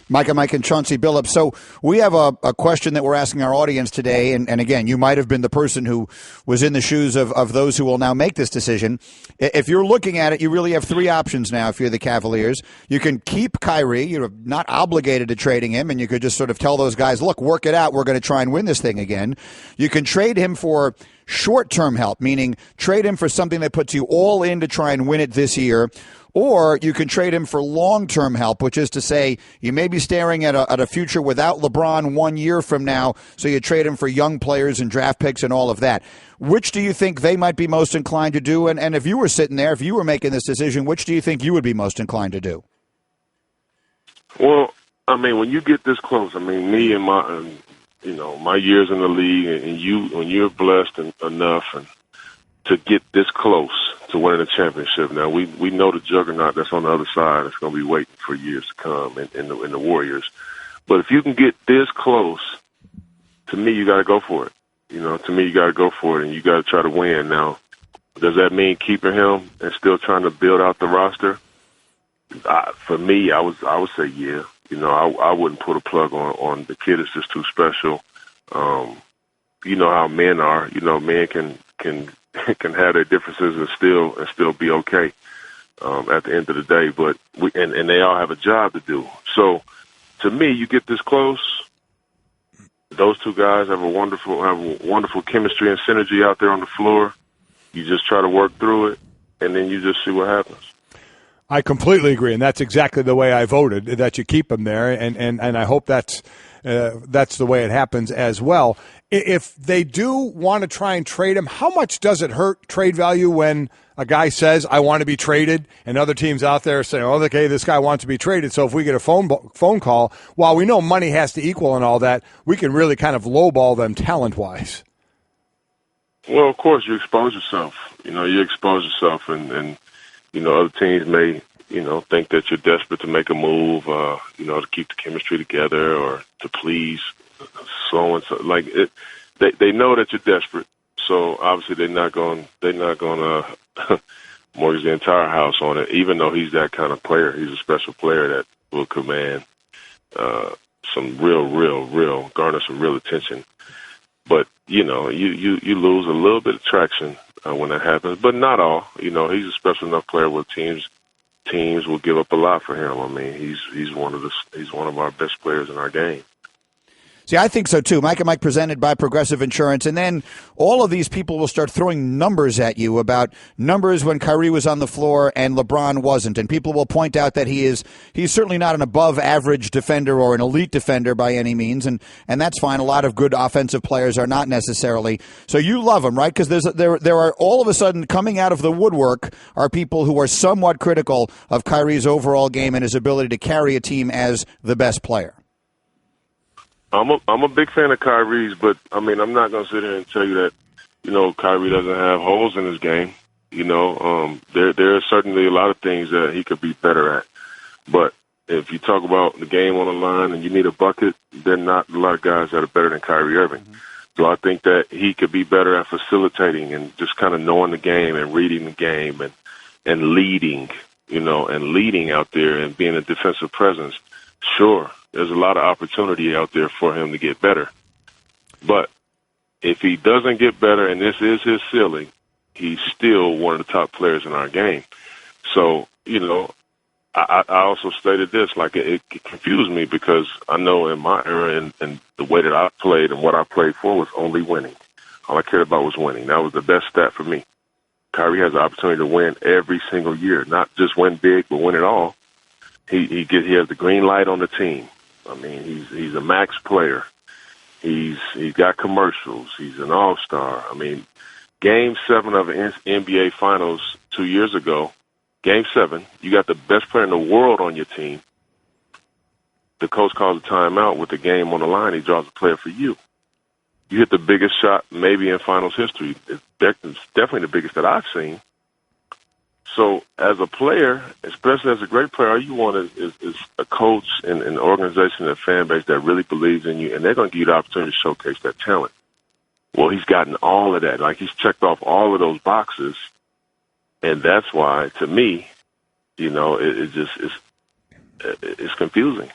Mike and Chauncey Billups. So we have a question that we're asking our audience today, and again, you might have been the person who was in the shoes of those who will now make this decision. If you're looking at it, you really have three options now if you're the Cavaliers. You can keep Kyrie. You're not obligated to trading him, and you could just sort of tell those guys, look, work it out. We're going to try and win this thing again. You can trade him for short-term help, meaning trade him for something that puts you all in to try and win it this year. Or you can trade him for long-term help, which is to say you may be staring at a future without LeBron 1 year from now, so you trade him for young players and draft picks and all of that. Which do you think they might be most inclined to do? And if you were sitting there, if you were making this decision, which do you think you would be most inclined to do? Well, I mean, when you get this close, I mean, me and my years in the league, and when you're blessed enough to get this close to winning a championship. Now, we know the juggernaut that's on the other side is going to be waiting for years to come in the Warriors. But if you can get this close, to me, you got to go for it. To me, you got to go for it, and you got to try to win. Now, does that mean keeping him and still trying to build out the roster? For me, I would say yeah. I wouldn't put a plug on the kid. Is just too special. You know how men are. Men can have their differences and still be okay at the end of the day. But and they all have a job to do. So to me, you get this close. Those two guys have a wonderful chemistry and synergy out there on the floor. You just try to work through it, and then you just see what happens. I completely agree, and that's exactly the way I voted, that you keep him there, and I hope that's the way it happens as well. If they do want to try and trade him, how much does it hurt trade value when a guy says, I want to be traded, and other teams out there saying, oh, okay, this guy wants to be traded, so if we get a phone call, while we know money has to equal and all that, we can really kind of lowball them talent-wise. Well, of course, you expose yourself. And other teams may, think that you're desperate to make a move, to keep the chemistry together or to please so and so. Like they know that you're desperate, so obviously they're not going to mortgage the entire house on it. Even though he's that kind of player, he's a special player that will command some real garner some real attention. But you lose a little bit of traction when that happens, but not all. He's a special enough player where teams will give up a lot for him. I mean, he's one of our best players in our game. See, I think so, too. Mike and Mike presented by Progressive Insurance. And then all of these people will start throwing numbers at you about numbers when Kyrie was on the floor and LeBron wasn't. And people will point out that he's certainly not an above-average defender or an elite defender by any means. And that's fine. A lot of good offensive players are not necessarily. So you love him, right? Because there are all of a sudden coming out of the woodwork are people who are somewhat critical of Kyrie's overall game and his ability to carry a team as the best player. I'm a big fan of Kyrie's, but I mean, I'm not going to sit here and tell you that, Kyrie doesn't have holes in his game. There are certainly a lot of things that he could be better at. But if you talk about the game on the line and you need a bucket, there are not a lot of guys that are better than Kyrie Irving. Mm-hmm. So I think that he could be better at facilitating and just kind of knowing the game and reading the game and leading, and leading out there and being a defensive presence. Sure, there's a lot of opportunity out there for him to get better. But if he doesn't get better, and this is his ceiling, he's still one of the top players in our game. So, I also stated this, like it confused me because I know in my era and the way that I played and what I played for was only winning. All I cared about was winning. That was the best stat for me. Kyrie has the opportunity to win every single year, not just win big, but win it all. He has the green light on the team. I mean, he's a max player. He's got commercials. He's an all-star. I mean, Game 7 of the NBA Finals 2 years ago, Game 7, you got the best player in the world on your team. The coach calls a timeout with the game on the line. He draws a player for you. You hit the biggest shot maybe in finals history. It's definitely the biggest that I've seen. So as a player, especially as a great player, all you want is a coach and an organization and a fan base that really believes in you, and they're going to give you the opportunity to showcase that talent. Well, he's gotten all of that. Like, he's checked off all of those boxes, and that's why, to me, it's confusing.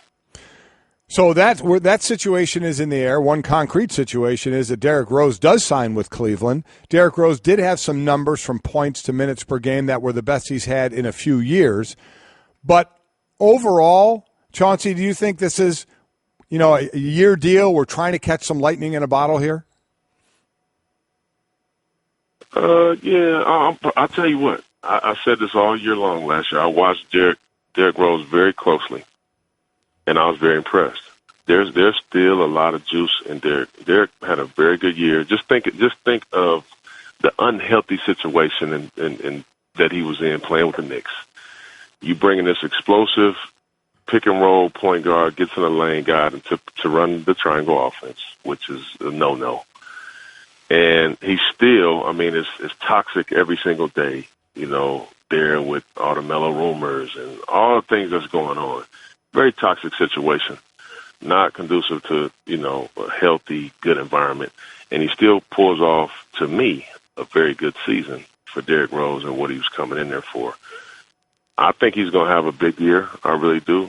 So that situation is in the air. One concrete situation is that Derrick Rose does sign with Cleveland. Derrick Rose did have some numbers from points to minutes per game that were the best he's had in a few years. But overall, Chauncey, do you think this is, a year deal? We're trying to catch some lightning in a bottle here? Yeah. I'll tell you what. I said this all year long last year. I watched Derrick Rose very closely, and I was very impressed. There's still a lot of juice in Derrick. Derrick had a very good year. Just think of the unhealthy situation and that he was in playing with the Knicks. You bring in this explosive pick and roll point guard, gets in the lane guy to run the triangle offense, which is a no. And he's still, it's toxic every single day. There with all the mellow rumors and all the things that's going on. Very toxic situation, not conducive to, a healthy, good environment. And he still pulls off, to me, a very good season for Derrick Rose and what he was coming in there for. I think he's going to have a big year. I really do.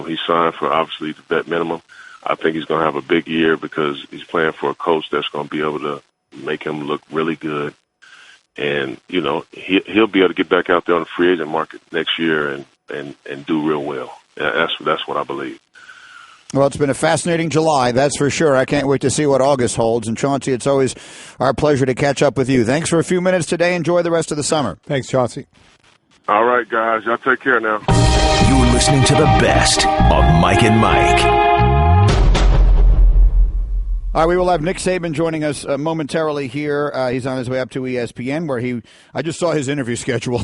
He signed for, obviously, the vet minimum. I think he's going to have a big year because he's playing for a coach that's going to be able to make him look really good. And, he'll be able to get back out there on the free agent market next year and do real well. That's what I believe. Well, it's been a fascinating July, that's for sure. I can't wait to see what August holds. And, Chauncey, it's always our pleasure to catch up with you. Thanks for a few minutes today. Enjoy the rest of the summer. Thanks, Chauncey. All right, guys. Y'all take care now. You're listening to the best of Mike and Mike. All right, we will have Nick Saban joining us momentarily here. He's on his way up to ESPN, where I just saw his interview schedule.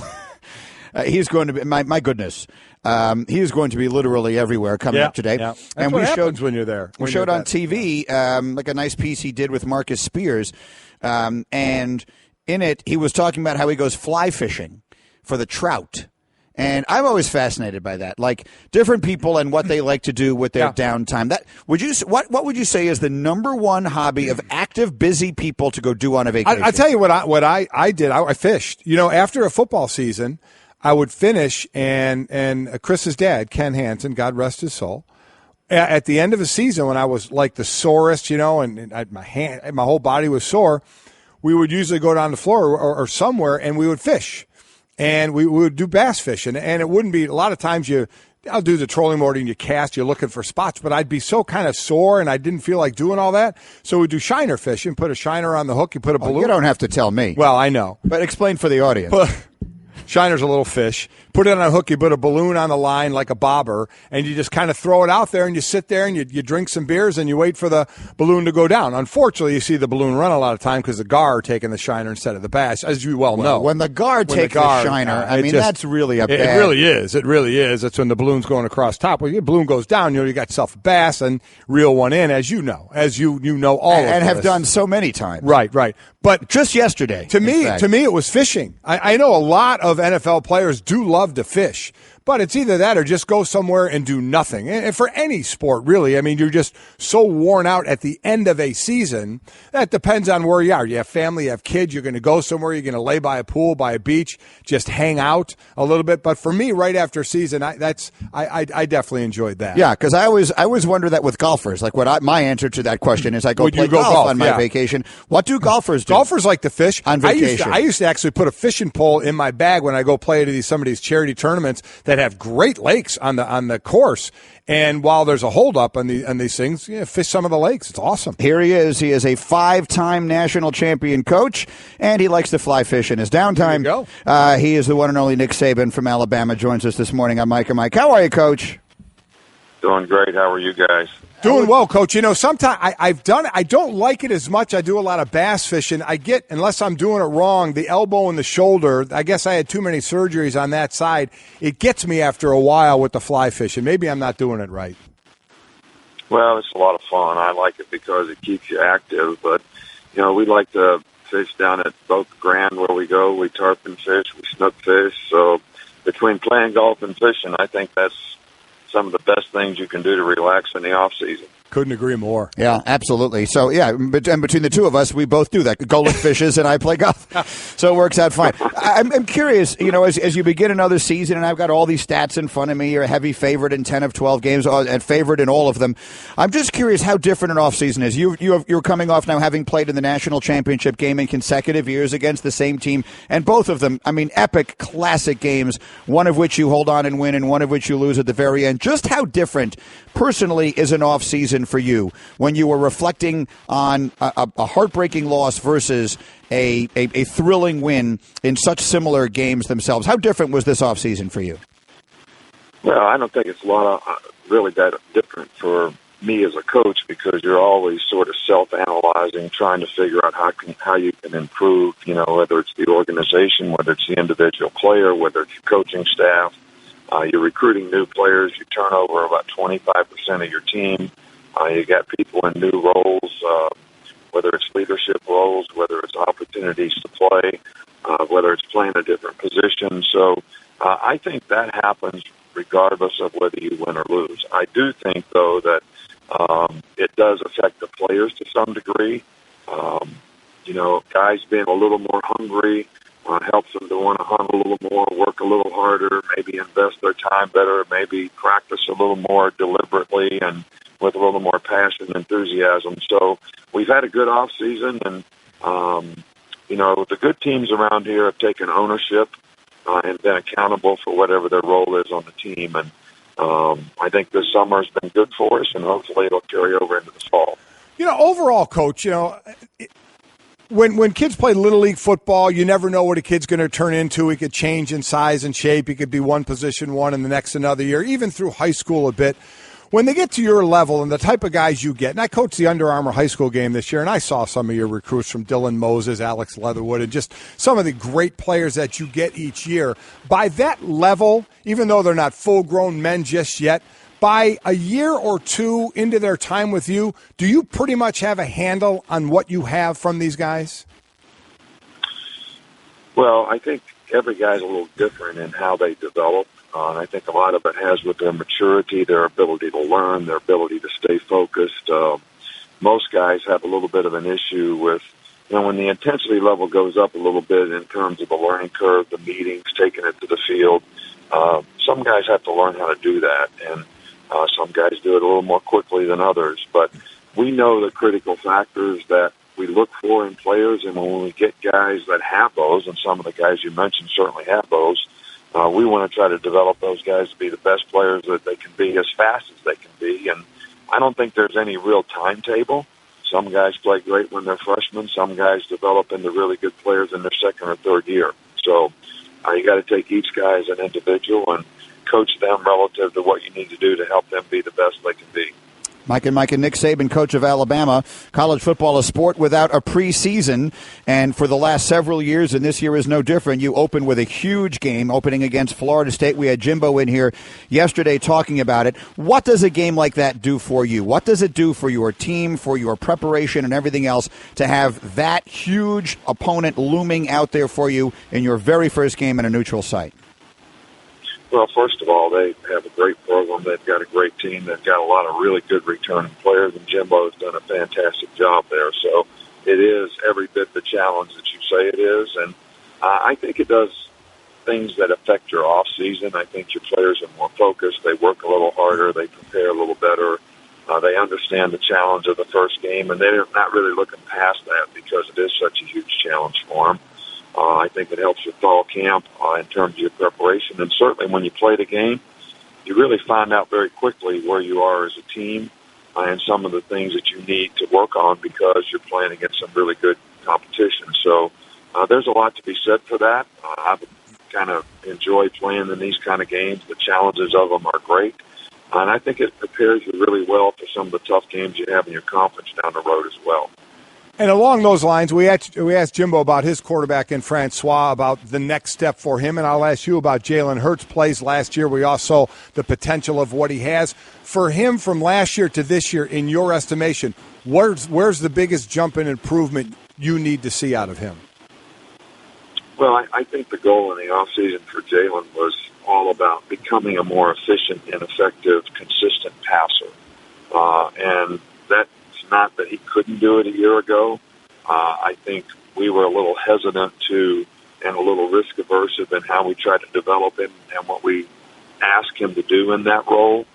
He's going to be, my goodness, he is going to be literally everywhere coming up today. Yeah. That's what happens when you're there. We showed on TV like a nice piece he did with Marcus Spears, and in it he was talking about how he goes fly fishing for the trout. And I'm always fascinated by that, like different people and what they like to do with their downtime. What would you say is the number one hobby of active, busy people to go do on a vacation? I tell you what I did. I fished. After a football season, I would finish, and Chris's dad, Ken Hansen, God rest his soul, at the end of a season when I was like the sorest, and my whole body was sore, we would usually go down the floor or somewhere and we would fish. And we would do bass fishing, and it wouldn't be, a lot of times I'll do the trolling motor and you cast, you're looking for spots, but I'd be so kind of sore and I didn't feel like doing all that. So we'd do shiner fishing, put a shiner on the hook, you put a balloon. You don't have to tell me. Well, I know. But explain for the audience. Shiner's a little fish. Put it on a hook, you put a balloon on the line like a bobber, and you just kind of throw it out there, and you sit there and you drink some beers, and you wait for the balloon to go down. Unfortunately, you see the balloon run a lot of time because the gar are taking the shiner instead of the bass, as you well know. When the gar takes the shiner, that's really a bad. It really is. It really is. That's when the balloon's going across top. When your balloon goes down, you got yourself a bass and reel one in, as you know. As you know all of this. And have done so many times. Right. But just yesterday. To me, it was fishing. I know a lot of NFL players do love to fish. But it's either that or just go somewhere and do nothing. And for any sport, really, you're just so worn out at the end of a season. That depends on where you are. You have family, you have kids, you're going to go somewhere, you're going to lay by a pool, by a beach, just hang out a little bit. But for me, right after season, I definitely enjoyed that. Yeah, because I always wonder that with golfers. Like my answer to that question is I go play golf on my vacation. What do golfers do? Golfers like to fish. On vacation. I used to actually put a fishing pole in my bag when I go play at some of these charity tournaments that have great lakes on the course. And while there's a holdup on these things, fish some of the lakes. It's awesome. Here he is. He is a 5-time national champion coach, and he likes to fly fish in his downtime. There you go. He is the one and only Nick Saban from Alabama. Joins us this morning on Mike and Mike. How are you, Coach? Doing great. How are you guys? Doing well, Coach. Sometimes I don't like it as much. I do a lot of bass fishing. I get, unless I'm doing it wrong, the elbow and the shoulder. I guess I had too many surgeries on that side. It gets me after a while with the fly fishing. Maybe I'm not doing it right. Well, it's a lot of fun. I like it because it keeps you active. But, we like to fish down at Boca Grande where we go. We tarpon fish, we snook fish. So between playing golf and fishing, I think that's some of the best things you can do to relax in the off season. Couldn't agree more. Yeah, absolutely. So, and between the two of us, we both do that. Golan fishes and I play golf. So it works out fine. I'm curious, as you begin another season, and I've got all these stats in front of me, you're a heavy favorite in 10 of 12 games and favorite in all of them. I'm just curious how different an offseason is. You're coming off now having played in the national championship game in consecutive years against the same team, and both of them, epic, classic games, one of which you hold on and win and one of which you lose at the very end. Just how different, personally, is an offseason for you when you were reflecting on a heartbreaking loss versus a thrilling win in such similar games themselves? How different was this offseason for you? Well, I don't think it's a lot of really that different for me as a coach, because you're always sort of self-analyzing, trying to figure out how you can improve, whether it's the organization, whether it's the individual player, whether it's your coaching staff. You're recruiting new players. You turn over about 25% of your team. You got people in new roles, whether it's leadership roles, whether it's opportunities to play, whether it's playing a different position. So I think that happens regardless of whether you win or lose. I do think, though, that it does affect the players to some degree. Guys being a little more hungry helps them to want to hunt a little more, work a little harder, maybe invest their time better, maybe practice a little more deliberately and with a little more passion and enthusiasm. So we've had a good off season, and the good teams around here have taken ownership and been accountable for whatever their role is on the team. And I think this summer has been good for us, and hopefully it'll carry over into the fall. Overall, Coach, when kids play Little League football, you never know what a kid's going to turn into. He could change in size and shape. He could be one position one and the next another year, even through high school a bit. When they get to your level and the type of guys you get, and I coached the Under Armour high school game this year, and I saw some of your recruits from Dylan Moses, Alex Leatherwood, and just some of the great players that you get each year. By that level, even though they're not full-grown men just yet, by a year or two into their time with you, do you pretty much have a handle on what you have from these guys? Well, I think every guy's a little different in how they develop. And I think a lot of it has with their maturity, their ability to learn, their ability to stay focused. Most guys have a little bit of an issue with, when the intensity level goes up a little bit in terms of the learning curve, the meetings, taking it to the field. Some guys have to learn how to do that, and some guys do it a little more quickly than others. But we know the critical factors that we look for in players, and when we get guys that have those, and some of the guys you mentioned certainly have those, we want to try to develop those guys to be the best players that they can be as fast as they can be. And I don't think there's any real timetable. Some guys play great when they're freshmen. Some guys develop into really good players in their second or third year. So you got to take each guy as an individual and coach them relative to what you need to do to help them be the best they can be. Mike and Nick Saban, coach of Alabama. College football, a sport without a preseason. And for the last several years, and this year is no different, you open with a huge game opening against Florida State. We had Jimbo in here yesterday talking about it. What does a game like that do for you? What does it do for your team, for your preparation and everything else to have that huge opponent looming out there for you in your very first game in a neutral site? Well, first of all, they have a great program. They've got a great team. They've got a lot of really good returning players, and Jimbo's done a fantastic job there. So it is every bit the challenge that you say it is. And I think it does things that affect your off season. I think your players are more focused. They work a little harder. They prepare a little better. They understand the challenge of the first game, and they're not really looking past that because it is such a huge challenge for them. I think it helps your fall camp in terms of your preparation. And certainly when you play the game, you really find out very quickly where you are as a team and some of the things that you need to work on because you're playing against some really good competition. So there's a lot to be said for that. I kind of enjoy playing in these kind of games. The challenges of them are great. And I think it prepares you really well for some of the tough games you have in your conference down the road as well. And along those lines, we asked Jimbo about his quarterback in Francois, about the next step for him, and I'll ask you about Jalen Hurts' plays last year. We all saw the potential of what he has. For him from last year to this year, in your estimation, where's the biggest jump in improvement you need to see out of him? Well, I think the goal in the offseason for Jalen was all about becoming a more efficient and effective, consistent passer. And that's not that he couldn't do it a year ago. I think we were a little hesitant and a little risk-averse in how we tried to develop him and what we asked him to do in that role.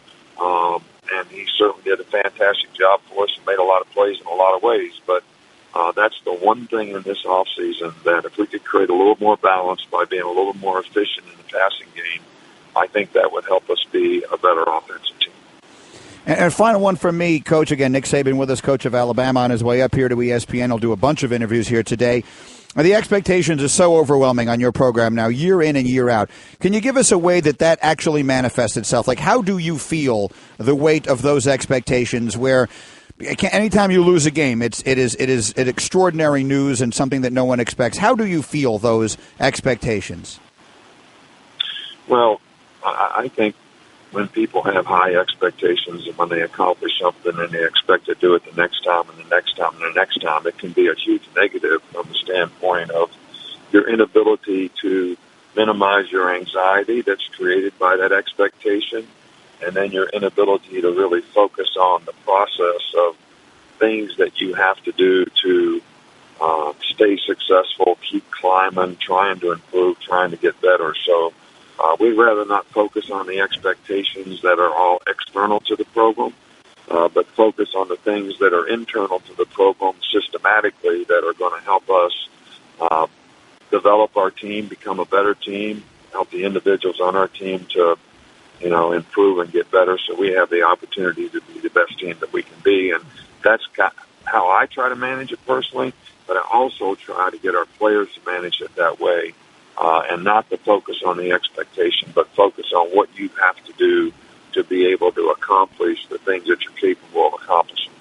And he certainly did a fantastic job for us and made a lot of plays in a lot of ways. But that's the one thing in this offseason that if we could create a little more balance by being a little more efficient in the passing game, I think that would help us be a better offensive team. And final one from me, Coach. Again, Nick Saban with us, coach of Alabama, on his way up here to ESPN. He'll do a bunch of interviews here today. The expectations are so overwhelming on your program now, year in and year out. Can you give us a way that actually manifests itself? Like, how do you feel the weight of those expectations where anytime you lose a game, it is extraordinary news and something that no one expects? How do you feel those expectations? Well, I think when people have high expectations and when they accomplish something and they expect to do it the next time and the next time and the next time, it can be a huge negative from the standpoint of your inability to minimize your anxiety that's created by that expectation, and then your inability to really focus on the process of things that you have to do to stay successful, keep climbing, trying to improve, trying to get better. So we'd rather not focus on the expectations that are all external to the program, but focus on the things that are internal to the program systematically that are going to help us develop our team, become a better team, help the individuals on our team to, improve and get better so we have the opportunity to be the best team that we can be. And that's how I try to manage it personally, but I also try to get our players to manage it that way. And not to focus on the expectation, but focus on what you have to do to be able to accomplish the things that you're capable of accomplishing.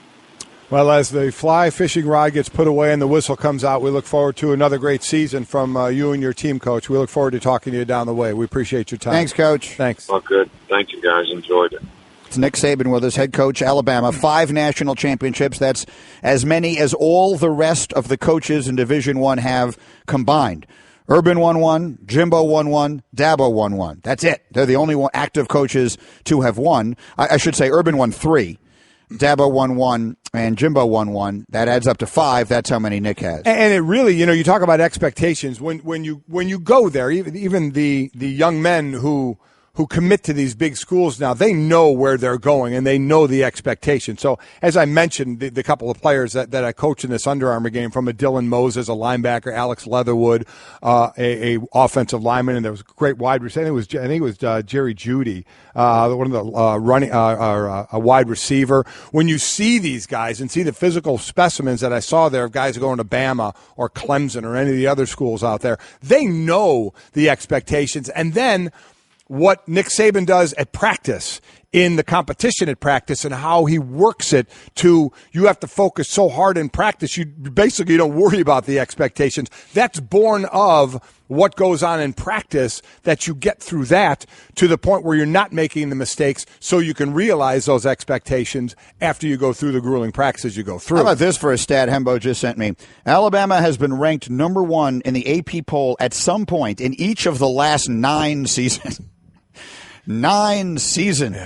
Well, as the fly fishing rod gets put away and the whistle comes out, we look forward to another great season from you and your team, Coach. We look forward to talking to you down the way. We appreciate your time. Thanks, Coach. Thanks. Well, good. Thank you, guys. Enjoyed it. It's Nick Saban with us, head coach, Alabama. 5 national championships. That's as many as all the rest of the coaches in Division I have combined. Urban won 1, Jimbo won 1, Dabo won 1. That's it. They're the only active coaches to have won. I should say Urban won 3, Dabo won 1, and Jimbo won 1. That adds up to 5. That's how many Nick has. And it really, you talk about expectations. When you go there, even the young men who commit to these big schools now, they know where they're going and they know the expectation. So as I mentioned, the couple of players that I coach in this Under Armour game, from a Dylan Moses, a linebacker, Alex Leatherwood, a offensive lineman, and there was a great wide receiver. I think it was Jerry Jeudy, one of the a wide receiver. When you see these guys and see the physical specimens that I saw there of guys going to Bama or Clemson or any of the other schools out there, they know the expectations. And then what Nick Saban does at practice, in the competition at practice, and how he works it to, you have to focus so hard in practice, you basically don't worry about the expectations. That's born of what goes on in practice, that you get through that to the point where you're not making the mistakes so you can realize those expectations after you go through the grueling practices you go through. How about this for a stat Hembo just sent me? Alabama has been ranked number 1 in the AP poll at some point in each of the last 9 seasons. 9 seasons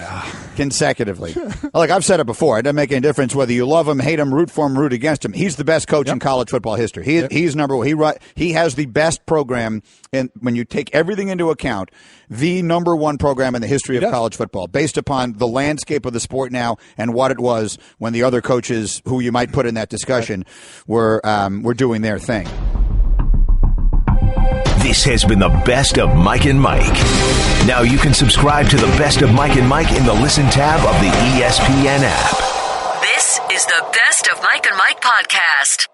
consecutively. Like I've said it before, it doesn't make any difference whether you love him, hate him, root for him, root against him. He's the best coach in college football history. He's number 1. He has the best program, and when you take everything into account, the number 1 program in the history of college football, based upon the landscape of the sport now and what it was when the other coaches who you might put in that discussion were doing their thing. This has been the Best of Mike and Mike. Now you can subscribe to the Best of Mike and Mike in the Listen tab of the ESPN app. This is the Best of Mike and Mike podcast.